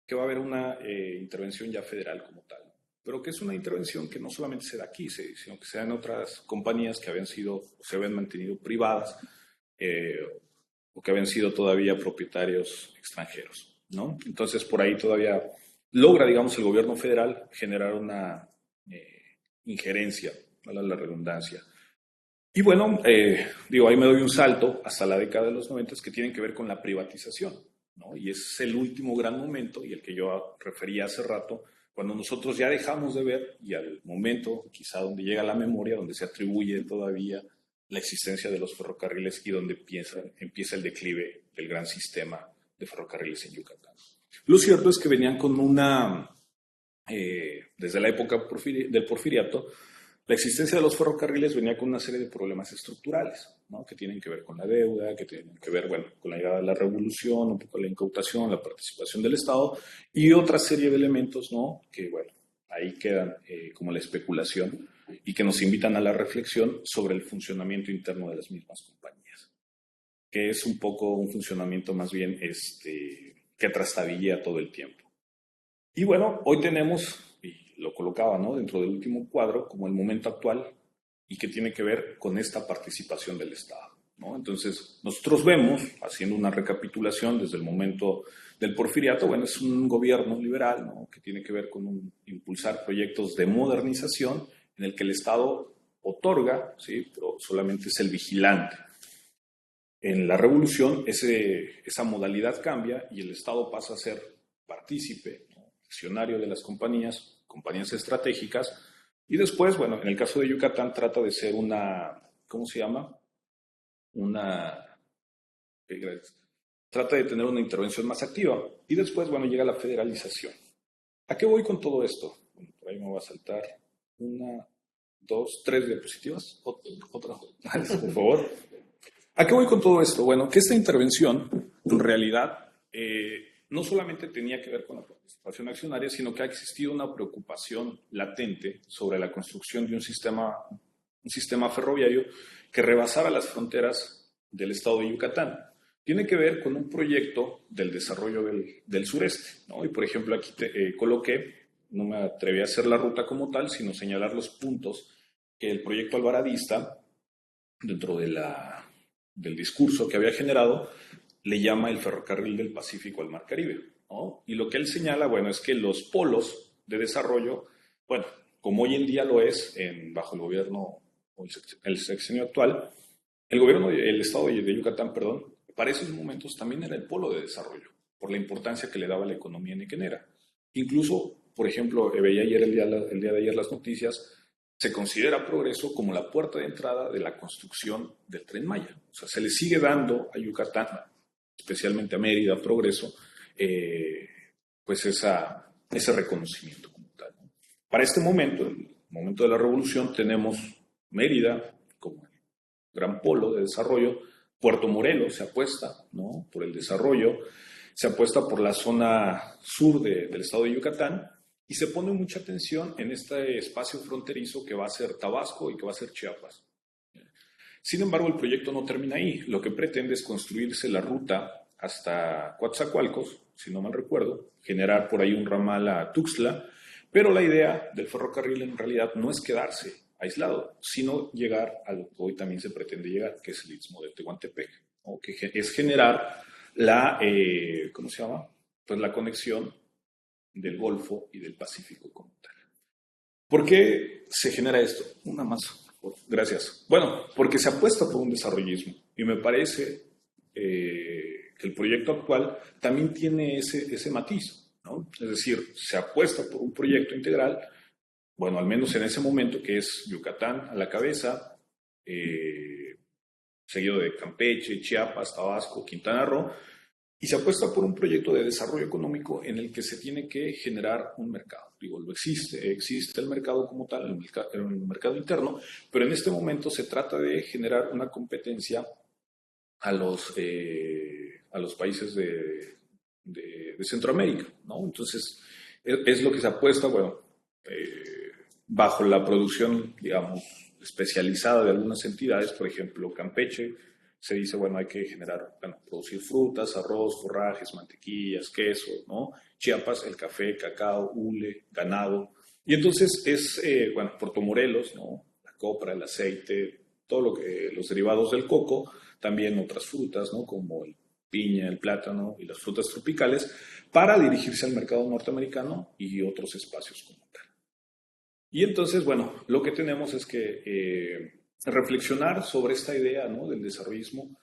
que va a haber una intervención ya federal como tal. Pero que es una intervención que no solamente se da aquí, sino que se da en otras compañías que habían sido o se habían mantenido privadas, o que habían sido todavía propietarios extranjeros, ¿no? Entonces, por ahí todavía logra, digamos, el gobierno federal generar una injerencia, ¿vale? La redundancia. Y bueno, ahí me doy un salto hasta la década de los 90, que tienen que ver con la privatización, ¿no? Y es el último gran momento, y el que yo refería hace rato, cuando nosotros ya dejamos de ver, y al momento quizá donde llega la memoria, donde se atribuye todavía la existencia de los ferrocarriles y donde empieza el declive del gran sistema de ferrocarriles en Yucatán. Lo cierto es que venían con desde la época del Porfiriato, la existencia de los ferrocarriles venía con una serie de problemas estructurales, ¿no? Que tienen que ver con la deuda, que tienen que ver, bueno, con la llegada de la revolución, un poco la incautación, la participación del Estado y otra serie de elementos, ¿no? Que, bueno, ahí quedan como la especulación y que nos invitan a la reflexión sobre el funcionamiento interno de las mismas compañías, que es un poco un funcionamiento más bien que trastabilla todo el tiempo. Y bueno, hoy tenemos, y lo colocaba, ¿no?, dentro del último cuadro, como el momento actual y que tiene que ver con esta participación del Estado, ¿no? Entonces, nosotros vemos, haciendo una recapitulación desde el momento del Porfiriato, bueno, es un gobierno liberal, ¿no?, que tiene que ver con impulsar proyectos de modernización en el que el Estado otorga, ¿sí?, pero solamente es el vigilante. En la revolución esa modalidad cambia y el Estado pasa a ser partícipe, ¿no?, accionario de las compañías estratégicas, y después, bueno, en el caso de Yucatán trata de ser ¿cómo se llama? Trata de tener una intervención más activa, y después, bueno, llega la federalización. ¿A qué voy con todo esto? Bueno, por ahí me voy a saltar 1, 2, 3 diapositivas. Otra, por favor. ¿A qué voy con todo esto? Bueno, que esta intervención, en realidad, no solamente tenía que ver con la participación accionaria, sino que ha existido una preocupación latente sobre la construcción de un sistema ferroviario que rebasara las fronteras del estado de Yucatán. Tiene que ver con un proyecto del desarrollo del sureste, ¿no? Y por ejemplo aquí coloqué, no me atreví a hacer la ruta como tal, sino señalar los puntos que el proyecto alvaradista, dentro del discurso que había generado, le llama el ferrocarril del Pacífico al Mar Caribe, ¿no? Y lo que él señala, bueno, es que los polos de desarrollo, bueno, como hoy en día lo es bajo el gobierno o el sexenio actual, el estado de Yucatán, perdón, para esos momentos también era el polo de desarrollo, por la importancia que le daba la economía nequenera. Incluso, por ejemplo, veía ayer el día de ayer las noticias, se considera Progreso como la puerta de entrada de la construcción del Tren Maya. O sea, se le sigue dando a Yucatán, especialmente a Mérida, Progreso, pues ese reconocimiento como tal, ¿no? Para este momento, el momento de la revolución, tenemos Mérida como el gran polo de desarrollo, Puerto Morelos se apuesta, ¿no?, por el desarrollo, se apuesta por la zona sur del estado de Yucatán y se pone mucha atención en este espacio fronterizo que va a ser Tabasco y que va a ser Chiapas. Sin embargo, el proyecto no termina ahí. Lo que pretende es construirse la ruta hasta Coatzacoalcos, si no mal recuerdo, generar por ahí un ramal a Tuxtla, pero la idea del ferrocarril en realidad no es quedarse aislado, sino llegar a lo que hoy también se pretende llegar, que es el Istmo de Tehuantepec, ¿no?, que es generar la, ¿cómo se llama? Pues la conexión del Golfo y del Pacífico como tal. ¿Por qué se genera esto? Una más. Gracias. Bueno, porque se apuesta por un desarrollismo y me parece que el proyecto actual también tiene ese matiz, ¿no? Es decir, se apuesta por un proyecto integral, bueno, al menos en ese momento, que es Yucatán a la cabeza, seguido de Campeche, Chiapas, Tabasco, Quintana Roo, y se apuesta por un proyecto de desarrollo económico en el que se tiene que generar un mercado. Digo, existe el mercado como tal, el mercado interno, pero en este momento se trata de generar una competencia a los países de Centroamérica, ¿no? Entonces, es lo que se apuesta, bueno, bajo la producción, digamos, especializada de algunas entidades, por ejemplo, Campeche, se dice, bueno, hay que producir frutas, arroz, forrajes, mantequillas, queso, ¿no? Chiapas, el café, cacao, hule, ganado. Y entonces bueno, Puerto Morelos, ¿no?, la copra, el aceite, los derivados del coco, también otras frutas, ¿no?, como el piña, el plátano y las frutas tropicales, para dirigirse al mercado norteamericano y otros espacios como tal. Y entonces, bueno, lo que tenemos es que reflexionar sobre esta idea, ¿no?, del desarrollismo,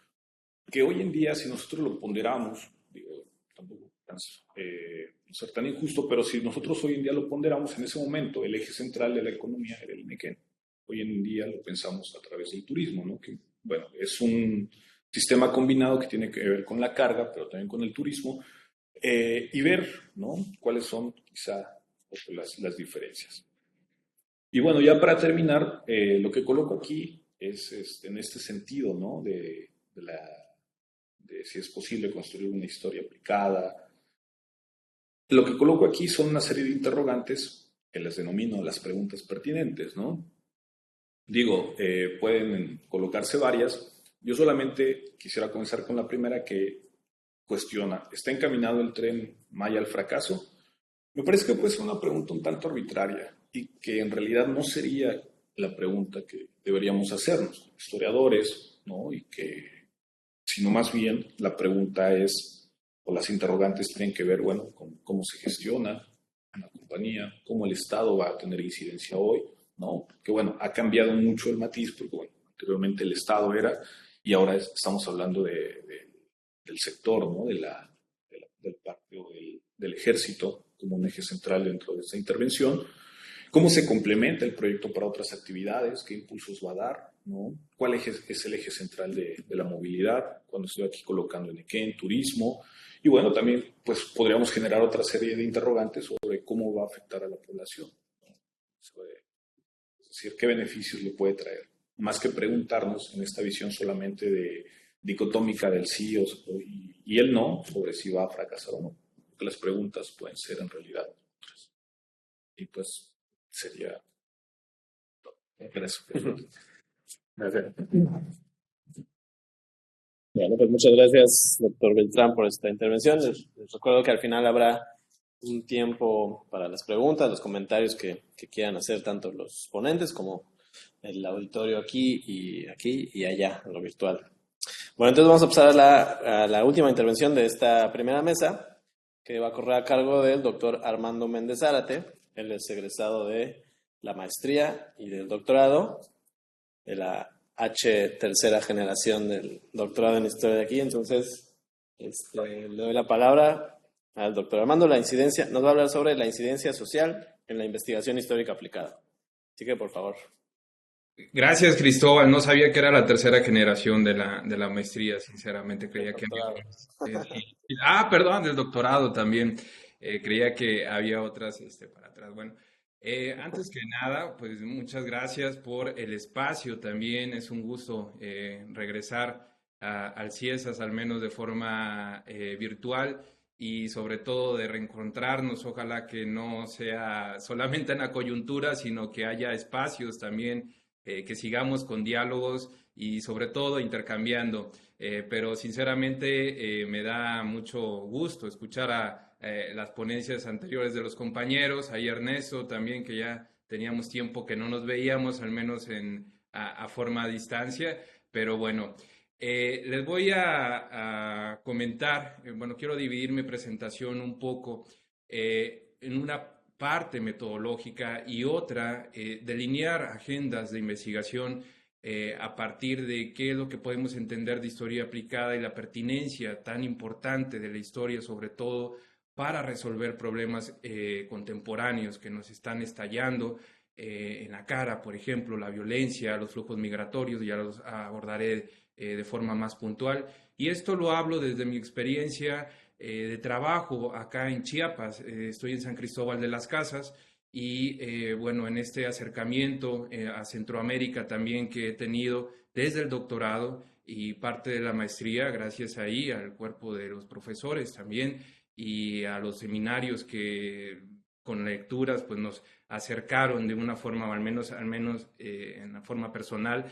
que hoy en día, si nosotros lo ponderamos, digo, tampoco no ser tan injusto, pero si nosotros hoy en día lo ponderamos, en ese momento el eje central de la economía era el nequén. Hoy en día lo pensamos a través del turismo, ¿no?, que, bueno, es un sistema combinado que tiene que ver con la carga, pero también con el turismo, y ver, ¿no?, cuáles son quizá las diferencias. Y bueno, ya para terminar, lo que coloco aquí es en este sentido, ¿no?, de si es posible construir una historia aplicada. Lo que coloco aquí son una serie de interrogantes que les denomino las preguntas pertinentes, ¿no? Digo, pueden colocarse varias. Yo solamente quisiera comenzar con la primera, que cuestiona: ¿está encaminado el Tren Maya al fracaso? Me parece que puede ser una pregunta un tanto arbitraria y que en realidad no sería la pregunta que deberíamos hacernos como historiadores, ¿no? Y que, sino más bien la pregunta es, o las interrogantes tienen que ver, bueno, con cómo se gestiona una compañía, cómo el Estado va a tener incidencia hoy, ¿no? Que bueno, ha cambiado mucho el matiz, porque bueno, anteriormente el Estado era, y ahora estamos hablando del sector, ¿no?, del parte o del ejército como un eje central dentro de esta intervención. ¿Cómo se complementa el proyecto para otras actividades? ¿Qué impulsos va a dar, ¿no? ¿Cuál es el eje central de la movilidad? Cuando estoy aquí colocando nequén, turismo. Y bueno, también pues podríamos generar otra serie de interrogantes sobre cómo va a afectar a la población, ¿no? Es decir, qué beneficios le puede traer. Más que preguntarnos en esta visión solamente de dicotómica del sí y el no, sobre si va a fracasar o no. Porque las preguntas pueden ser en realidad otras. Y pues sería todo. Gracias. Gracias. Bueno, pues muchas gracias, doctor Beltrán, por esta intervención. Les recuerdo que al final habrá un tiempo para las preguntas, los comentarios que quieran hacer tanto los ponentes como el auditorio aquí y allá, en lo virtual. Bueno, entonces vamos a pasar a la última intervención de esta primera mesa, que va a correr a cargo del doctor Armando Méndez Zárate. Él es egresado de la maestría y del doctorado de la H tercera generación del doctorado en historia de aquí. Entonces, le doy la palabra al doctor Armando. Nos va a hablar sobre la incidencia social en la investigación histórica aplicada. Así que, por favor. Gracias, Cristóbal. No sabía que era la tercera generación de la maestría, sinceramente. Creía que había otras. Perdón, del doctorado también. Creía que había otras para atrás. Bueno, antes que nada, pues muchas gracias por el espacio también. Es un gusto regresar al CIESAS, al menos de forma virtual, y sobre todo de reencontrarnos. Ojalá que no sea solamente en la coyuntura, sino que haya espacios también, que sigamos con diálogos y sobre todo intercambiando. Pero sinceramente me da mucho gusto escuchar a las ponencias anteriores de los compañeros, a Ernesto también, que ya teníamos tiempo que no nos veíamos, al menos a forma a distancia. Pero bueno, les voy a comentar, bueno, quiero dividir mi presentación un poco en una parte metodológica y otra, delinear agendas de investigación a partir de qué es lo que podemos entender de historia aplicada y la pertinencia tan importante de la historia, sobre todo para resolver problemas contemporáneos que nos están estallando en la cara. Por ejemplo, la violencia, los flujos migratorios, ya los abordaré de forma más puntual. Y esto lo hablo desde mi experiencia de trabajo acá en Chiapas. Estoy en San Cristóbal de las Casas y bueno, en este acercamiento a Centroamérica también que he tenido desde el doctorado y parte de la maestría, gracias ahí al cuerpo de los profesores también y a los seminarios que con lecturas pues nos acercaron de una forma, al menos en una forma personal,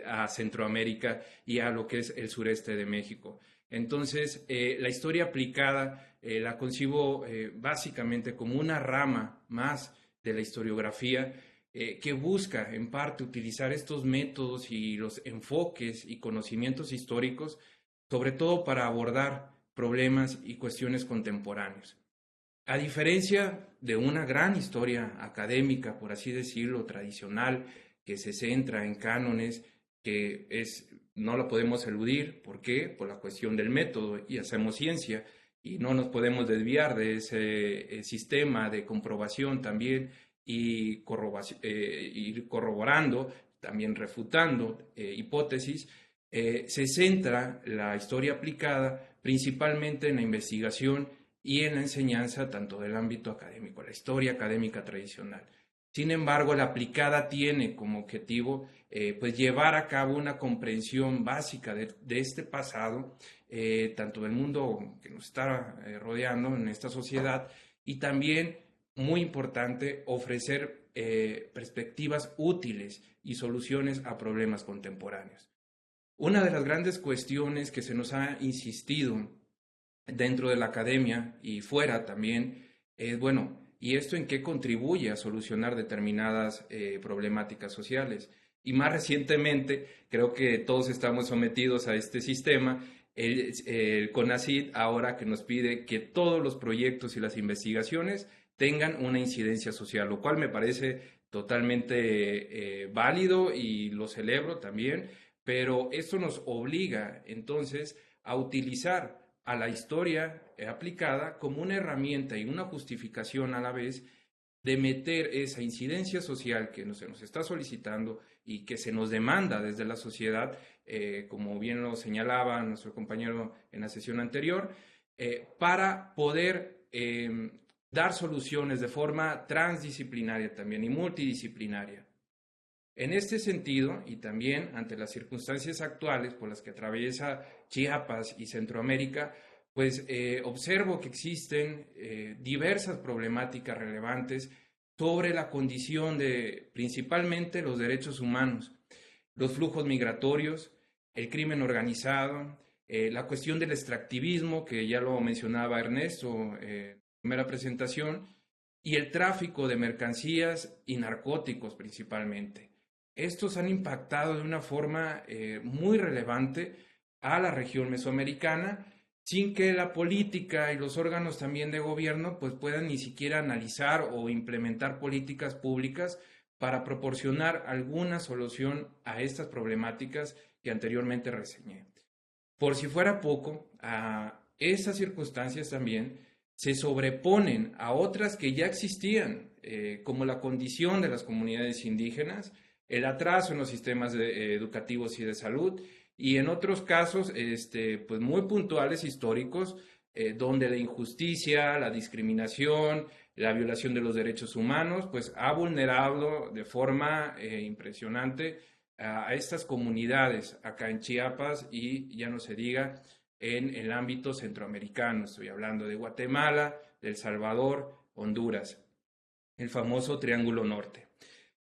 a Centroamérica y a lo que es el sureste de México. Entonces, la historia aplicada la concibo básicamente como una rama más de la historiografía que busca en parte utilizar estos métodos y los enfoques y conocimientos históricos, sobre todo para abordar problemas y cuestiones contemporáneos. A diferencia de una gran historia académica, por así decirlo, tradicional, que se centra en cánones, no lo podemos eludir. ¿Por qué? Por la cuestión del método, y hacemos ciencia, y no nos podemos desviar de ese sistema de comprobación también, y ir corroborando, también refutando hipótesis. Se centra la historia aplicada principalmente en la investigación y en la enseñanza tanto del ámbito académico, la historia académica tradicional. Sin embargo, la aplicada tiene como objetivo pues llevar a cabo una comprensión básica de este pasado, tanto del mundo que nos está rodeando en esta sociedad, y también, muy importante, ofrecer perspectivas útiles y soluciones a problemas contemporáneos. Una de las grandes cuestiones que se nos ha insistido dentro de la academia y fuera también es, bueno, ¿y esto en qué contribuye a solucionar determinadas problemáticas sociales? Y más recientemente, creo que todos estamos sometidos a este sistema, el CONACYT, ahora que nos pide que todos los proyectos y las investigaciones tengan una incidencia social, lo cual me parece totalmente válido y lo celebro también, pero esto nos obliga entonces a utilizar a la historia aplicada como una herramienta y una justificación a la vez de meter esa incidencia social que se nos está solicitando y que se nos demanda desde la sociedad, como bien lo señalaba nuestro compañero en la sesión anterior, para poder dar soluciones de forma transdisciplinaria también y multidisciplinaria. En este sentido, y también ante las circunstancias actuales por las que atraviesa Chiapas y Centroamérica, pues observo que existen diversas problemáticas relevantes sobre la condición de principalmente los derechos humanos, los flujos migratorios, el crimen organizado, la cuestión del extractivismo, que ya lo mencionaba Ernesto en la primera presentación, y el tráfico de mercancías y narcóticos principalmente. Estos han impactado de una forma muy relevante a la región mesoamericana, sin que la política y los órganos también de gobierno pues puedan ni siquiera analizar o implementar políticas públicas para proporcionar alguna solución a estas problemáticas que anteriormente reseñé. Por si fuera poco, a esas circunstancias también se sobreponen a otras que ya existían, como la condición de las comunidades indígenas, el atraso en los sistemas educativos y de salud, y en otros casos pues muy puntuales, históricos, donde la injusticia, la discriminación, la violación de los derechos humanos, pues ha vulnerado de forma impresionante a estas comunidades acá en Chiapas y ya no se diga en el ámbito centroamericano. Estoy hablando de Guatemala, de El Salvador, Honduras, el famoso Triángulo Norte.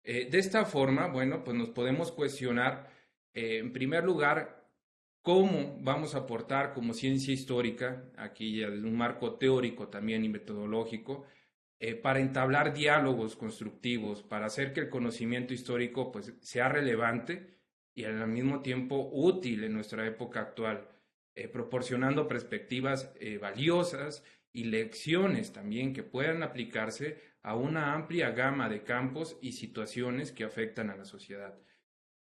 De esta forma, bueno, pues nos podemos cuestionar, en primer lugar, cómo vamos a aportar como ciencia histórica, aquí ya desde un marco teórico también y metodológico, para entablar diálogos constructivos, para hacer que el conocimiento histórico pues, sea relevante y al mismo tiempo útil en nuestra época actual, proporcionando perspectivas valiosas y lecciones también que puedan aplicarse a una amplia gama de campos y situaciones que afectan a la sociedad.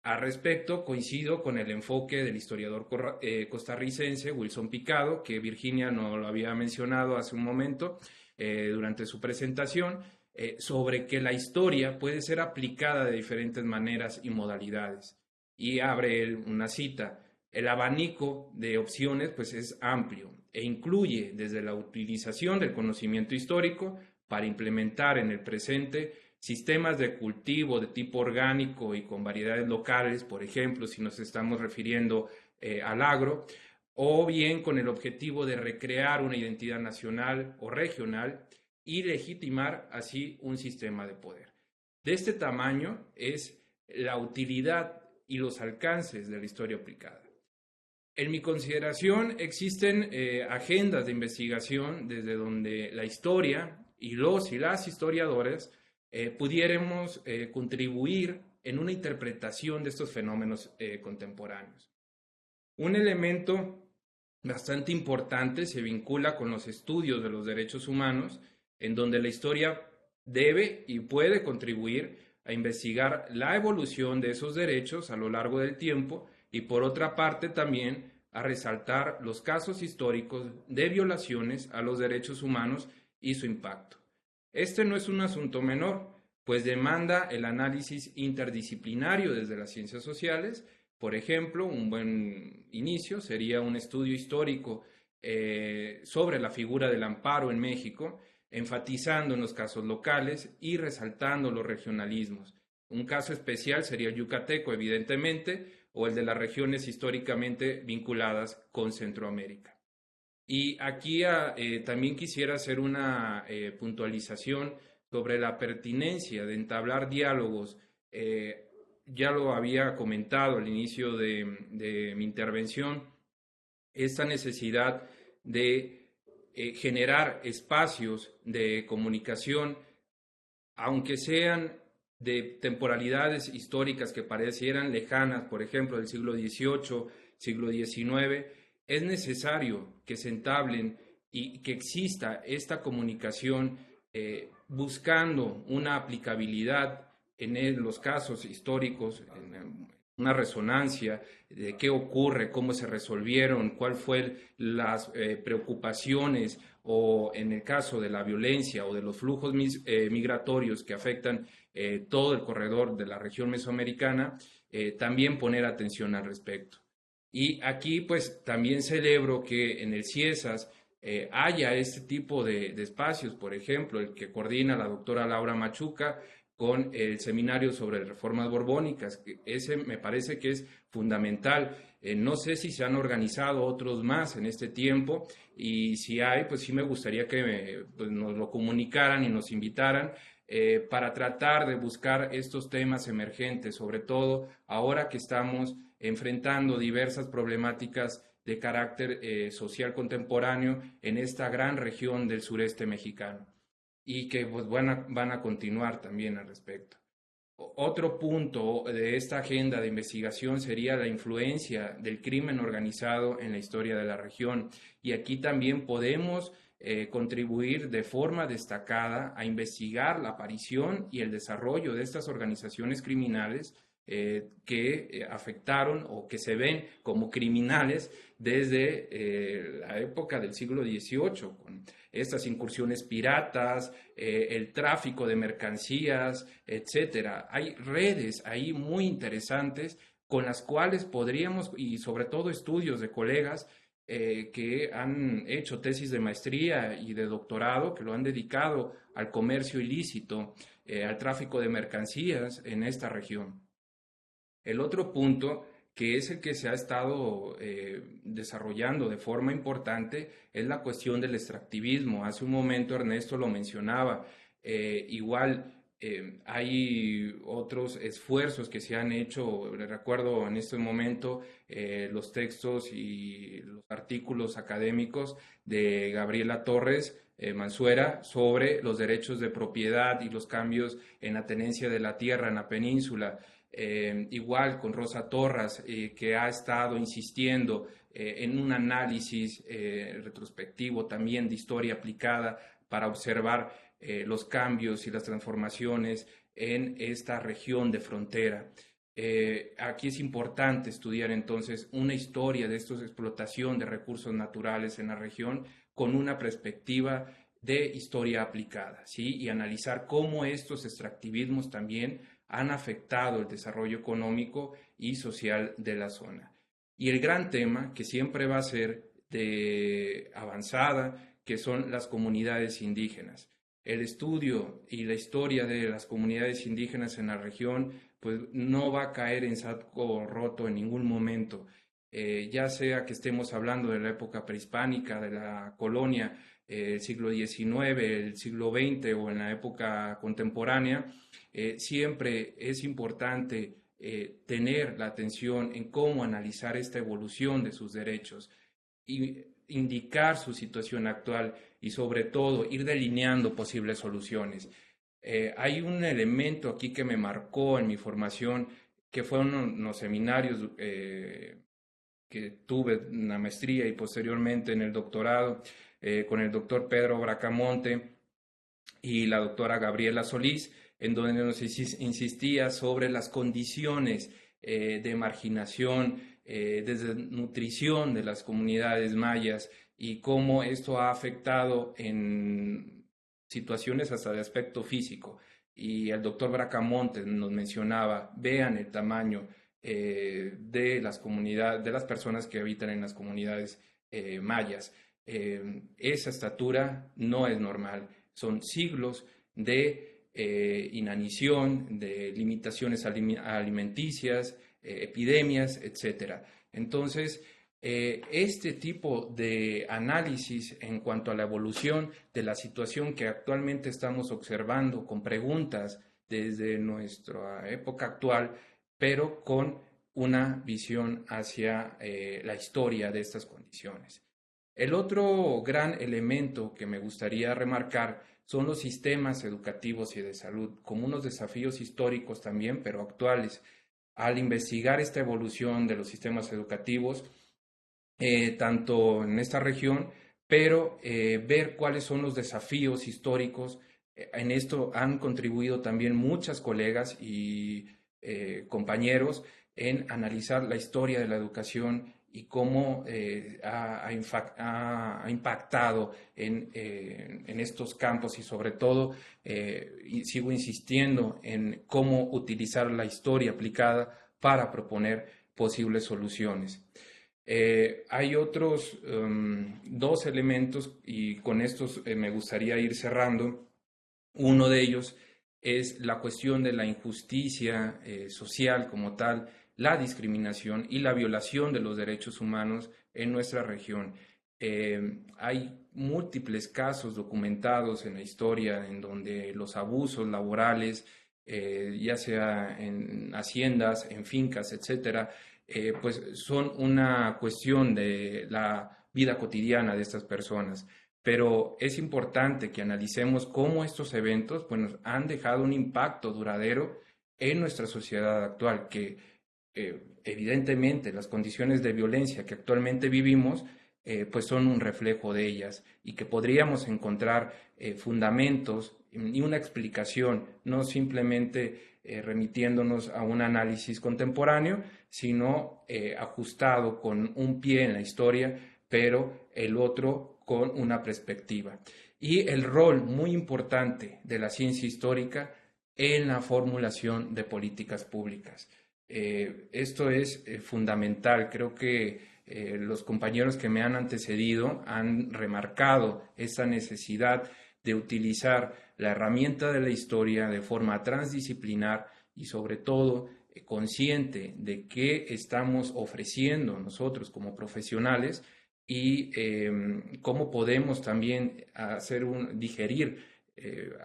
Al respecto, coincido con el enfoque del historiador costarricense Wilson Picado, que Virginia no lo había mencionado hace un momento durante su presentación, sobre que la historia puede ser aplicada de diferentes maneras y modalidades. Y abre él una cita: el abanico de opciones pues, es amplio e incluye desde la utilización del conocimiento histórico para implementar en el presente sistemas de cultivo de tipo orgánico y con variedades locales, por ejemplo, si nos estamos refiriendo al agro, o bien con el objetivo de recrear una identidad nacional o regional y legitimar así un sistema de poder. De este tamaño es la utilidad y los alcances de la historia aplicada. En mi consideración existen agendas de investigación desde donde la historia y los y las historiadores pudiéramos contribuir en una interpretación de estos fenómenos contemporáneos. Un elemento bastante importante se vincula con los estudios de los derechos humanos, en donde la historia debe y puede contribuir a investigar la evolución de esos derechos a lo largo del tiempo y por otra parte también a resaltar los casos históricos de violaciones a los derechos humanos y su impacto. Este no es un asunto menor, pues demanda el análisis interdisciplinario desde las ciencias sociales. Por ejemplo, un buen inicio sería un estudio histórico sobre la figura del amparo en México, enfatizando en los casos locales y resaltando los regionalismos. Un caso especial sería el yucateco, evidentemente, o el de las regiones históricamente vinculadas con Centroamérica. Y aquí también quisiera hacer una puntualización sobre la pertinencia de entablar diálogos. Ya lo había comentado al inicio de mi intervención, esta necesidad de generar espacios de comunicación, aunque sean de temporalidades históricas que parecieran lejanas, por ejemplo, del siglo XVIII, siglo XIX, es necesario que se entablen y que exista esta comunicación buscando una aplicabilidad en los casos históricos, en una resonancia de qué ocurre, cómo se resolvieron, cuál fue las preocupaciones o en el caso de la violencia o de los flujos migratorios que afectan todo el corredor de la región mesoamericana, también poner atención al respecto. Y aquí pues también celebro que en el CIESAS haya este tipo de espacios, por ejemplo, el que coordina la doctora Laura Machuca con el seminario sobre reformas borbónicas, que ese me parece que es fundamental. No sé si se han organizado otros más en este tiempo y si hay, pues sí me gustaría que pues nos lo comunicaran y nos invitaran para tratar de buscar estos temas emergentes, sobre todo ahora que estamos enfrentando diversas problemáticas de carácter social contemporáneo en esta gran región del sureste mexicano y que pues, van a continuar también al respecto. Otro punto de esta agenda de investigación sería la influencia del crimen organizado en la historia de la región y aquí también podemos contribuir de forma destacada a investigar la aparición y el desarrollo de estas organizaciones criminales que afectaron o que se ven como criminales desde la época del siglo XVIII, con estas incursiones piratas, el tráfico de mercancías, etcétera. Hay redes ahí muy interesantes con las cuales podríamos, y sobre todo estudios de colegas que han hecho tesis de maestría y de doctorado, que lo han dedicado al comercio ilícito, al tráfico de mercancías en esta región. El otro punto, que es el que se ha estado desarrollando de forma importante, es la cuestión del extractivismo. Hace un momento Ernesto lo mencionaba. Hay otros esfuerzos que se han hecho. Recuerdo en este momento los textos y los artículos académicos de Gabriela Torres Mansuera sobre los derechos de propiedad y los cambios en la tenencia de la tierra en la península. Igual con Rosa Torras, que ha estado insistiendo en un análisis retrospectivo también de historia aplicada para observar los cambios y las transformaciones en esta región de frontera. Aquí es importante estudiar entonces una historia de esta explotación de recursos naturales en la región con una perspectiva de historia aplicada, ¿sí? Y analizar cómo estos extractivismos también han afectado el desarrollo económico y social de la zona. Y el gran tema, que siempre va a ser de avanzada, que son las comunidades indígenas. El estudio y la historia de las comunidades indígenas en la región pues no va a caer en saco roto en ningún momento, ya sea que estemos hablando de la época prehispánica, de la colonia, el siglo XIX, el siglo XX o en la época contemporánea, siempre es importante tener la atención en cómo analizar esta evolución de sus derechos y indicar su situación actual y sobre todo ir delineando posibles soluciones. Hay un elemento aquí que me marcó en mi formación, que fueron unos seminarios que tuve en la maestría y posteriormente en el doctorado con el doctor Pedro Bracamonte y la doctora Gabriela Solís, en donde nos insistía sobre las condiciones de marginación, desnutrición de las comunidades mayas y cómo esto ha afectado en situaciones hasta de aspecto físico. Y el doctor Bracamonte nos mencionaba, vean el tamaño de las comunidades, de las personas que habitan en las comunidades mayas. Esa estatura no es normal, son siglos de inanición, de limitaciones alimenticias, epidemias, etc. Entonces, este tipo de análisis en cuanto a la evolución de la situación que actualmente estamos observando con preguntas desde nuestra época actual, pero con una visión hacia la historia de estas condiciones. El otro gran elemento que me gustaría remarcar son los sistemas educativos y de salud, como unos desafíos históricos también, pero actuales. Al investigar esta evolución de los sistemas educativos, tanto en esta región, pero ver cuáles son los desafíos históricos. En esto han contribuido también muchas colegas y compañeros en analizar la historia de la educación y cómo ha impactado en estos campos y sobre todo y sigo insistiendo en cómo utilizar la historia aplicada para proponer posibles soluciones. Hay otros dos elementos y con estos me gustaría ir cerrando. Uno de ellos es la cuestión de la injusticia social como tal, la discriminación y la violación de los derechos humanos en nuestra región. Hay múltiples casos documentados en la historia en donde los abusos laborales, ya sea en haciendas, en fincas, etcétera, pues son una cuestión de la vida cotidiana de estas personas. Pero es importante que analicemos cómo estos eventos pues, han dejado un impacto duradero en nuestra sociedad actual, que evidentemente las condiciones de violencia que actualmente vivimos pues son un reflejo de ellas y que podríamos encontrar fundamentos y una explicación, no simplemente remitiéndonos a un análisis contemporáneo, sino ajustado con un pie en la historia, pero el otro con una perspectiva. Y el rol muy importante de la ciencia histórica en la formulación de políticas públicas. Esto es fundamental. Creo que los compañeros que me han antecedido han remarcado esta necesidad de utilizar la herramienta de la historia de forma transdisciplinar y sobre todo consciente de qué estamos ofreciendo nosotros como profesionales y cómo podemos también digerir,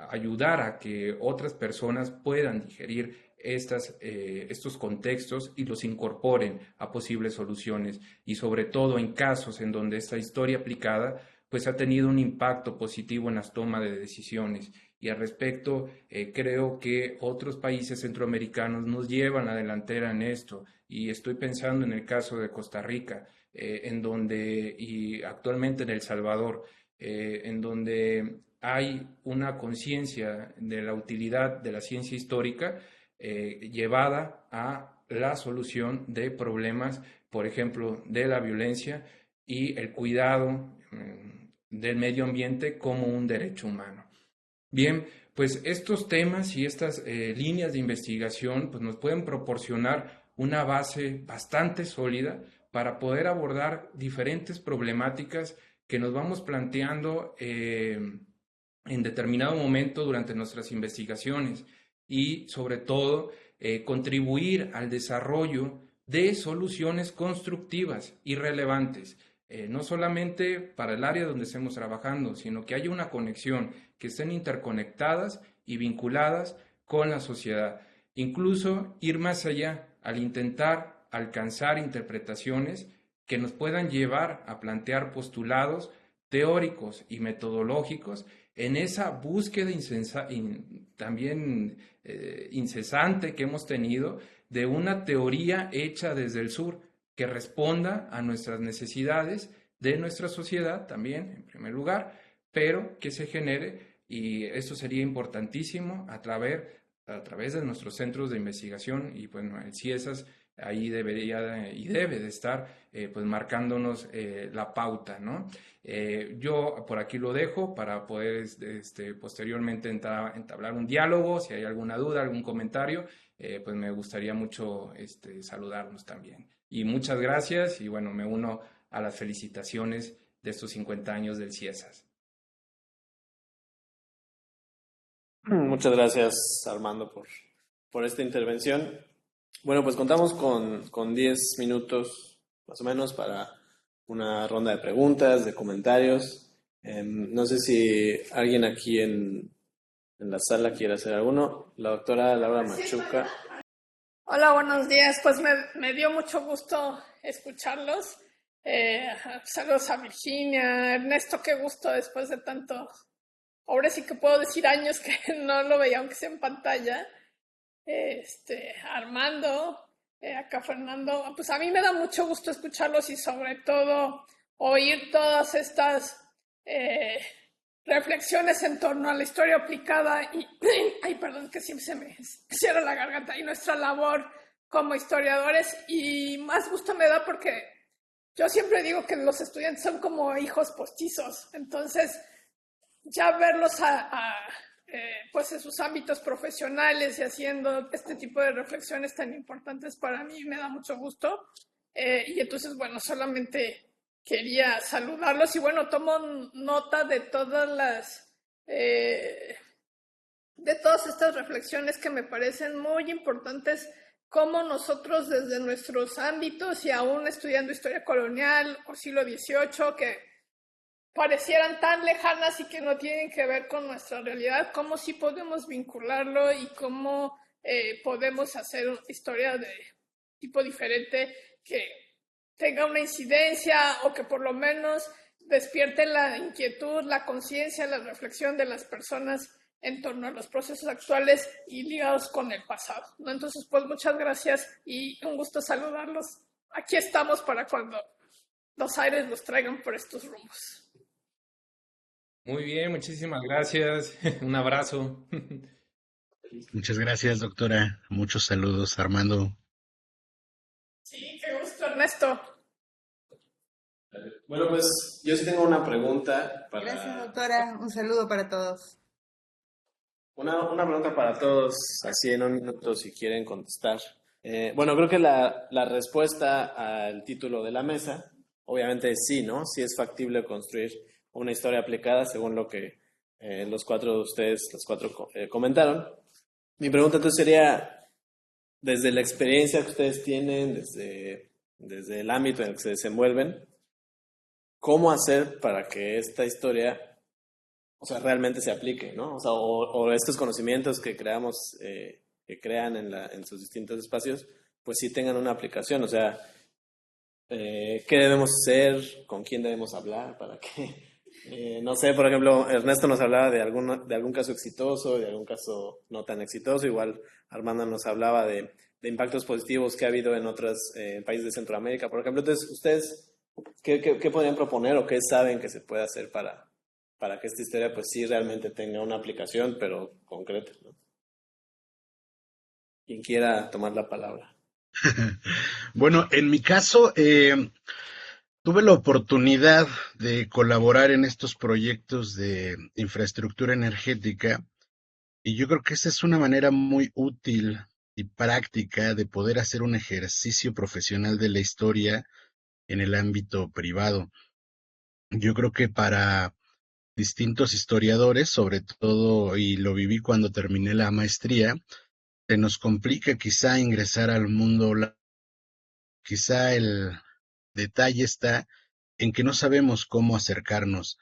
ayudar a que otras personas puedan digerir estos contextos y los incorporen a posibles soluciones y sobre todo en casos en donde esta historia aplicada pues ha tenido un impacto positivo en las tomas de decisiones. Y al respecto, creo que otros países centroamericanos nos llevan a la delantera en esto. Y estoy pensando en el caso de Costa Rica, y actualmente en El Salvador, en donde hay una conciencia de la utilidad de la ciencia histórica llevada a la solución de problemas, por ejemplo, de la violencia y el cuidado del medio ambiente como un derecho humano. Bien, pues estos temas y estas líneas de investigación pues nos pueden proporcionar una base bastante sólida para poder abordar diferentes problemáticas que nos vamos planteando en determinado momento durante nuestras investigaciones y sobre todo contribuir al desarrollo de soluciones constructivas y relevantes. No solamente para el área donde estemos trabajando, sino que haya una conexión, que estén interconectadas y vinculadas con la sociedad. Incluso ir más allá al intentar alcanzar interpretaciones que nos puedan llevar a plantear postulados teóricos y metodológicos en esa búsqueda también incesante que hemos tenido de una teoría hecha desde el sur, que responda a nuestras necesidades de nuestra sociedad también, en primer lugar, pero que se genere, y esto sería importantísimo, a través de nuestros centros de investigación, y bueno, el CIESAS ahí debería y debe de estar pues marcándonos la pauta, ¿no? Yo por aquí lo dejo para poder posteriormente entablar un diálogo. Si hay alguna duda, algún comentario, pues me gustaría mucho saludarnos también. Y muchas gracias y bueno, me uno a las felicitaciones de estos 50 años del CIESAS. Muchas gracias, Armando, por esta intervención. Bueno, pues contamos con 10 minutos más o menos para una ronda de preguntas, de comentarios. No sé si alguien aquí en la sala quiere hacer alguno. La doctora Laura Machuca. Hola, buenos días. Pues me dio mucho gusto escucharlos. Saludos a Virginia, Ernesto, qué gusto después de tanto, ahora sí que puedo decir años que no lo veía aunque sea en pantalla. Armando, acá Fernando, pues a mí me da mucho gusto escucharlos y sobre todo oír todas estas reflexiones en torno a la historia aplicada y, ay, perdón, que siempre se me cierra la garganta, y nuestra labor como historiadores. Y más gusto me da porque yo siempre digo que los estudiantes son como hijos postizos, entonces ya verlos pues en sus ámbitos profesionales y haciendo este tipo de reflexiones tan importantes para mí me da mucho gusto. Y entonces, bueno, solamente quería saludarlos y bueno, tomo nota de todas estas reflexiones que me parecen muy importantes, como nosotros desde nuestros ámbitos y aún estudiando historia colonial o siglo XVIII, que parecieran tan lejanas y que no tienen que ver con nuestra realidad, cómo sí podemos vincularlo y cómo podemos hacer una historia de tipo diferente que tenga una incidencia o que por lo menos despierte la inquietud, la conciencia, la reflexión de las personas en torno a los procesos actuales y ligados con el pasado, ¿no? Entonces, pues muchas gracias y un gusto saludarlos. Aquí estamos para cuando los aires los traigan por estos rumbos. Muy bien, muchísimas gracias. Un abrazo. Muchas gracias, doctora. Muchos saludos, Armando. Sí, qué gusto, Ernesto. Bueno, pues yo sí tengo una pregunta Gracias, doctora. Un saludo para todos. Una pregunta para todos, así en un minuto si quieren contestar. Bueno, creo que la respuesta al título de la mesa, obviamente es sí, ¿no? Sí es factible construir una historia aplicada según lo que los cuatro de ustedes, comentaron. Mi pregunta entonces sería, desde la experiencia que ustedes tienen, desde el ámbito en el que se desenvuelven, ¿cómo hacer para que esta historia, o sea, realmente se aplique, ¿no? O sea, o estos conocimientos que creamos, que crean en sus distintos espacios, pues sí tengan una aplicación. O sea, ¿qué debemos hacer? ¿Con quién debemos hablar? ¿Para qué? No sé, por ejemplo, Ernesto nos hablaba de algún caso exitoso, de algún caso no tan exitoso. Igual Armando nos hablaba de impactos positivos que ha habido en otros países de Centroamérica, por ejemplo. Entonces, ¿ustedes qué podrían proponer o qué saben que se puede hacer para que esta historia pues sí realmente tenga una aplicación, pero concreta, ¿no? Quien quiera tomar la palabra. Bueno, en mi caso, tuve la oportunidad de colaborar en estos proyectos de infraestructura energética y yo creo que esa es una manera muy útil y práctica de poder hacer un ejercicio profesional de la historia en el ámbito privado. Yo creo que para distintos historiadores, sobre todo, y lo viví cuando terminé la maestría, se nos complica quizá ingresar al mundo, quizá el detalle está en que no sabemos cómo acercarnos.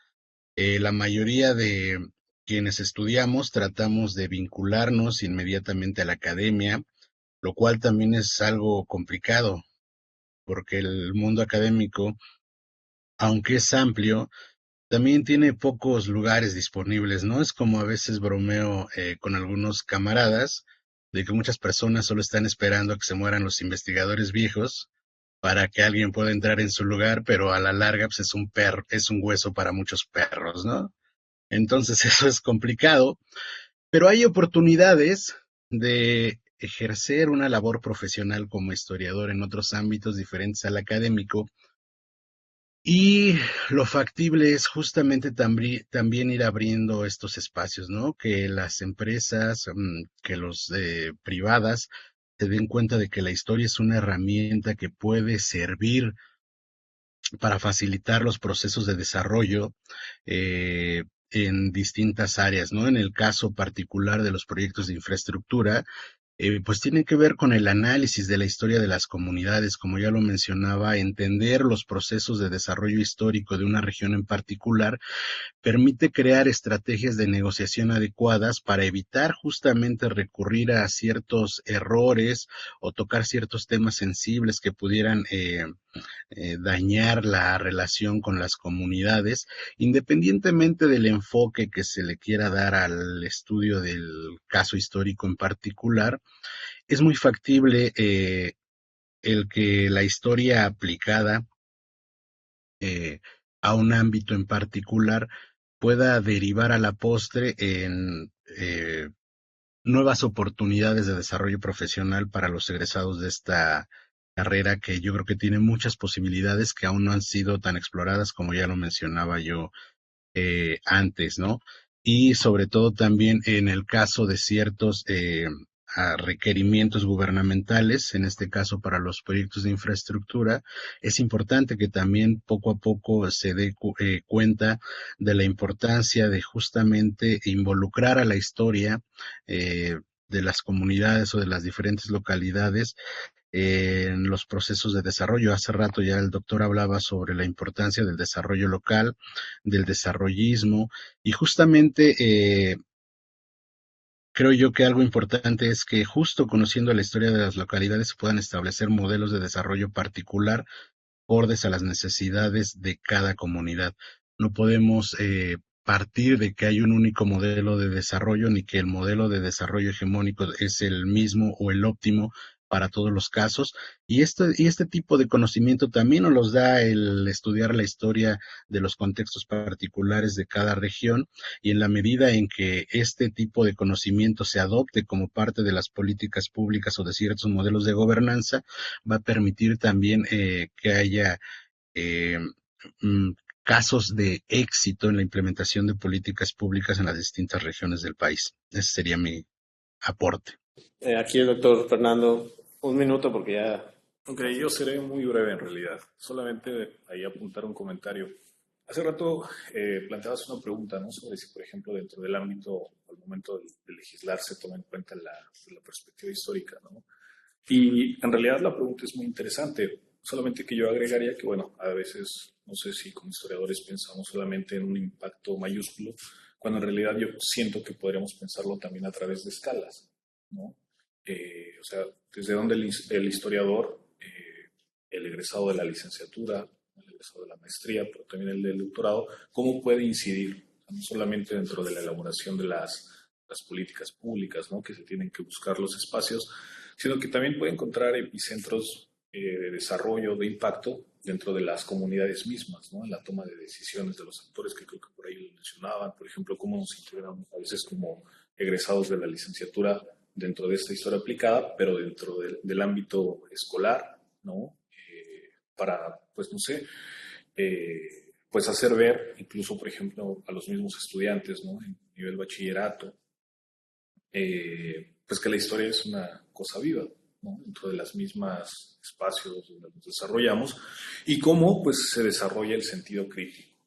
La mayoría de quienes estudiamos tratamos de vincularnos inmediatamente a la academia, lo cual también es algo complicado, porque el mundo académico, aunque es amplio, también tiene pocos lugares disponibles, ¿no? Es como a veces bromeo con algunos camaradas de que muchas personas solo están esperando a que se mueran los investigadores viejos para que alguien pueda entrar en su lugar, pero a la larga pues, es un hueso para muchos perros, ¿no? Entonces eso es complicado, pero hay oportunidades de ejercer una labor profesional como historiador en otros ámbitos diferentes al académico. Y lo factible es justamente también ir abriendo estos espacios, ¿no? Que las empresas, que los privadas se den cuenta de que la historia es una herramienta que puede servir para facilitar los procesos de desarrollo en distintas áreas, ¿no? En el caso particular de los proyectos de infraestructura, pues tiene que ver con el análisis de la historia de las comunidades, como ya lo mencionaba, entender los procesos de desarrollo histórico de una región en particular permite crear estrategias de negociación adecuadas para evitar justamente recurrir a ciertos errores o tocar ciertos temas sensibles que pudieran dañar la relación con las comunidades, independientemente del enfoque que se le quiera dar al estudio del caso histórico en particular. Es muy factible el que la historia aplicada a un ámbito en particular pueda derivar a la postre en nuevas oportunidades de desarrollo profesional para los egresados de esta carrera que yo creo que tiene muchas posibilidades que aún no han sido tan exploradas como ya lo mencionaba yo antes, ¿no? Y sobre todo también en el caso de ciertos a requerimientos gubernamentales, en este caso para los proyectos de infraestructura, es importante que también poco a poco se dé cuenta de la importancia de justamente involucrar a la historia de las comunidades o de las diferentes localidades en los procesos de desarrollo. Hace rato ya el doctor hablaba sobre la importancia del desarrollo local, del desarrollismo, y justamente creo yo que algo importante es que justo conociendo la historia de las localidades se puedan establecer modelos de desarrollo particular acordes a las necesidades de cada comunidad. No podemos partir de que hay un único modelo de desarrollo ni que el modelo de desarrollo hegemónico es el mismo o el óptimo para todos los casos. Y este tipo de conocimiento también nos los da el estudiar la historia de los contextos particulares de cada región, y en la medida en que este tipo de conocimiento se adopte como parte de las políticas públicas o de ciertos modelos de gobernanza, va a permitir también que haya eh, mm, casos de éxito en la implementación de políticas públicas en las distintas regiones del país. Ese sería mi aporte. Aquí el doctor Fernando, un minuto porque ya... Ok, yo seré muy breve en realidad. Solamente ahí apuntar un comentario. Hace rato planteabas una pregunta, ¿no? Sobre si, por ejemplo, dentro del ámbito, al momento de legislar, se toma en cuenta la perspectiva histórica, ¿no? Y en realidad la pregunta es muy interesante. Solamente que yo agregaría que, bueno, a veces, no sé si como historiadores pensamos solamente en un impacto mayúsculo, cuando en realidad yo siento que podríamos pensarlo también a través de escalas, ¿no? O sea, desde donde el historiador, el egresado de la licenciatura, el egresado de la maestría, pero también el del doctorado, cómo puede incidir, no solamente dentro de la elaboración de las políticas públicas, ¿no? Que se tienen que buscar los espacios, sino que también puede encontrar epicentros de desarrollo, de impacto dentro de las comunidades mismas, ¿no? En la toma de decisiones de los actores, que creo que por ahí lo mencionaban, por ejemplo, cómo nos integramos a veces como egresados de la licenciatura dentro de esta historia aplicada, pero dentro del ámbito escolar, ¿no? Para, pues no sé, pues hacer ver incluso, por ejemplo, a los mismos estudiantes, ¿no? En nivel bachillerato, pues que la historia es una cosa viva, ¿no? Dentro de las mismas espacios donde nos desarrollamos, y cómo pues se desarrolla el sentido crítico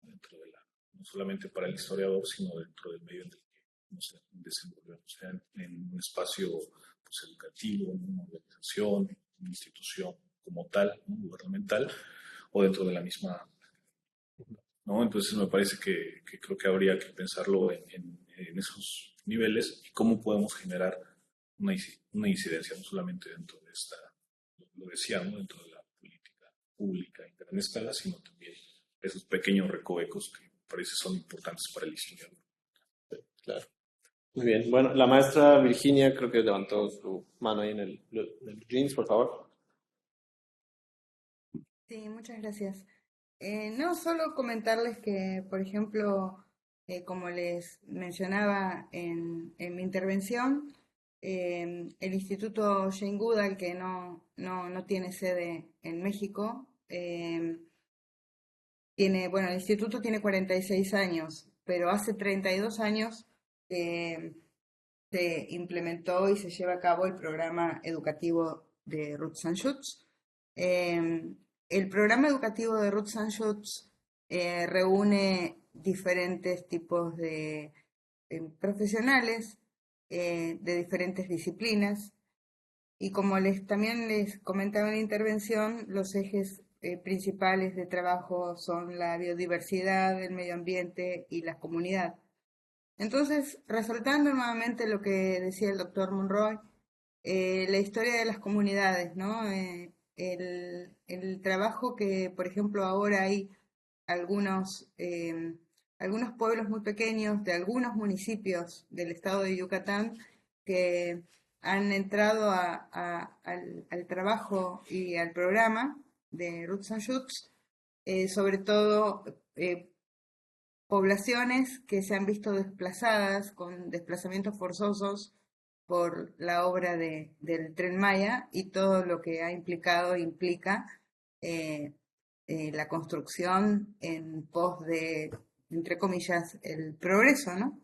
dentro de no solamente para el historiador, sino dentro del medio en el que nos desenvolvemos, sea en un espacio pues, educativo, en una organización, una institución como tal, ¿no? Gubernamental, o dentro de la misma, ¿no? Entonces me parece que creo que habría que pensarlo en esos niveles y cómo podemos generar una incidencia, no solamente dentro de esta, lo decía, ¿no? Dentro de la política pública en gran escala, sino también esos pequeños recovecos que me parece son importantes para el historiador. Claro. Muy bien. Bueno, la maestra Virginia creo que levantó su mano ahí en el jeans, por favor. Sí, muchas gracias. No, solo comentarles que, por ejemplo, como les mencionaba en mi intervención, el Instituto Jane Goodall, que no tiene sede en México, bueno, el instituto tiene 46 años, pero hace 32 años se implementó y se lleva a cabo el programa educativo de Roots and Shoots. El programa educativo de Roots and Shoots reúne diferentes tipos de profesionales de diferentes disciplinas, y como también les comentaba en la intervención, los ejes principales de trabajo son la biodiversidad, el medio ambiente y la comunidad. Entonces, resaltando nuevamente lo que decía el doctor Monroy, la historia de las comunidades, ¿no? El trabajo que, por ejemplo, ahora hay algunos pueblos muy pequeños de algunos municipios del estado de Yucatán que han entrado al trabajo y al programa de Roots and Shoots, sobre todo poblaciones que se han visto desplazadas con desplazamientos forzosos por la obra del Tren Maya y todo lo que ha implica eh, la construcción en pos de, entre comillas, el progreso, ¿no?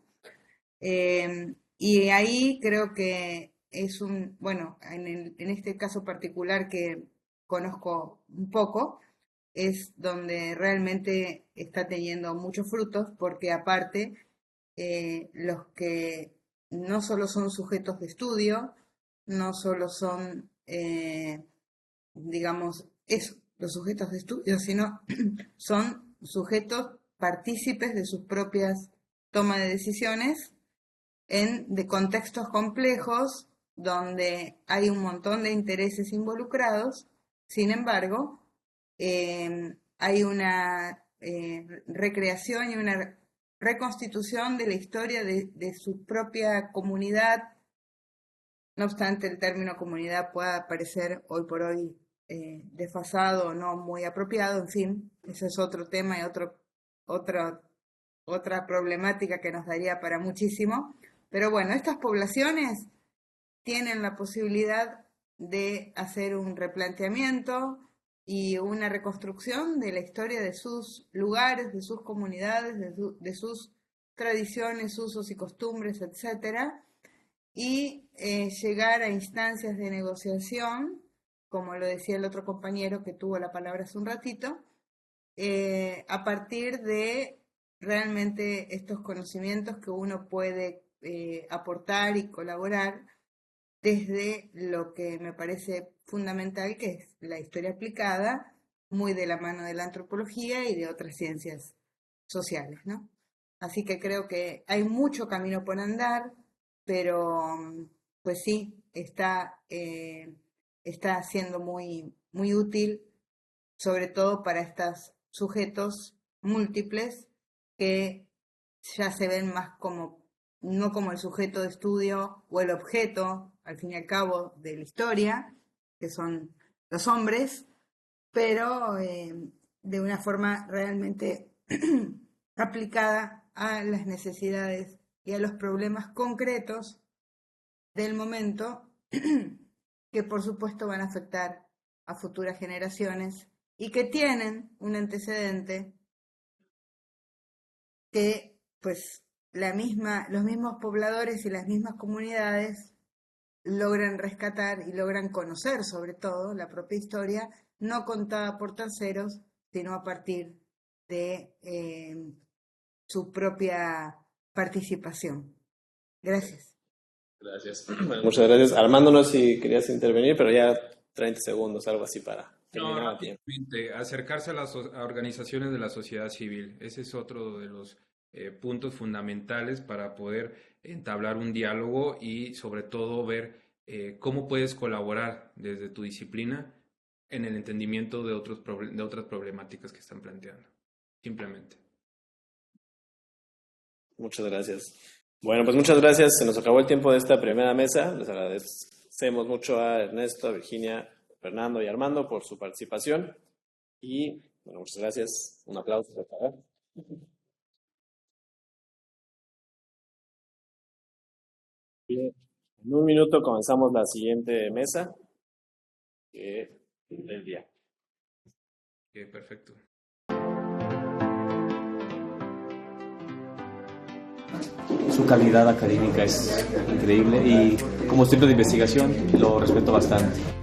Y ahí creo que es bueno, en este caso particular que conozco un poco, es donde realmente está teniendo muchos frutos, porque aparte los que no solo son sujetos de estudio, no solo son, digamos, eso, los sujetos de estudio, sino son sujetos partícipes de sus propias tomas de decisiones de contextos complejos donde hay un montón de intereses involucrados. Sin embargo, hay una recreación y una reconstitución de la historia de su propia comunidad No obstante, el término comunidad pueda parecer hoy por hoy desfasado o no muy apropiado, en fin, ese es otro tema y otra problemática que nos daría para muchísimo. Pero bueno, estas poblaciones tienen la posibilidad de hacer un replanteamiento y una reconstrucción de la historia de sus lugares, de sus comunidades, de sus tradiciones, usos y costumbres, etcétera, y llegar a instancias de negociación, como lo decía el otro compañero que tuvo la palabra hace un ratito, a partir de realmente estos conocimientos que uno puede aportar y colaborar desde lo que me parece fundamental, que es la historia aplicada, muy de la mano de la antropología y de otras ciencias sociales, ¿no? Así que creo que hay mucho camino por andar, pero pues sí, está siendo muy, muy útil, sobre todo para estos sujetos múltiples que ya se ven más como, no como el sujeto de estudio o el objeto, al fin y al cabo, de la historia, que son los hombres, pero de una forma realmente aplicada a las necesidades y a los problemas concretos del momento, que por supuesto van a afectar a futuras generaciones y que tienen un antecedente que pues los mismos pobladores y las mismas comunidades logran rescatar y logran conocer, sobre todo la propia historia, no contada por terceros, sino a partir de su propia participación. Gracias. Gracias. Bueno, muchas gracias. Armando, no sé si querías intervenir, pero ya 30 segundos, algo así para terminar a tiempo. Acercarse a las organizaciones de la sociedad civil. Ese es otro de los puntos fundamentales para poder entablar un diálogo y sobre todo ver cómo puedes colaborar desde tu disciplina en el entendimiento de otras problemáticas que están planteando. Simplemente. Muchas gracias. Bueno, pues muchas gracias. Se nos acabó el tiempo de esta primera mesa. Les agradecemos mucho a Ernesto, a Virginia, Fernando y Armando por su participación. Y bueno, muchas gracias. Un aplauso, por favor. Bien. En un minuto comenzamos la siguiente mesa del día. Perfecto. Su calidad académica es increíble y como centro de investigación lo respeto bastante.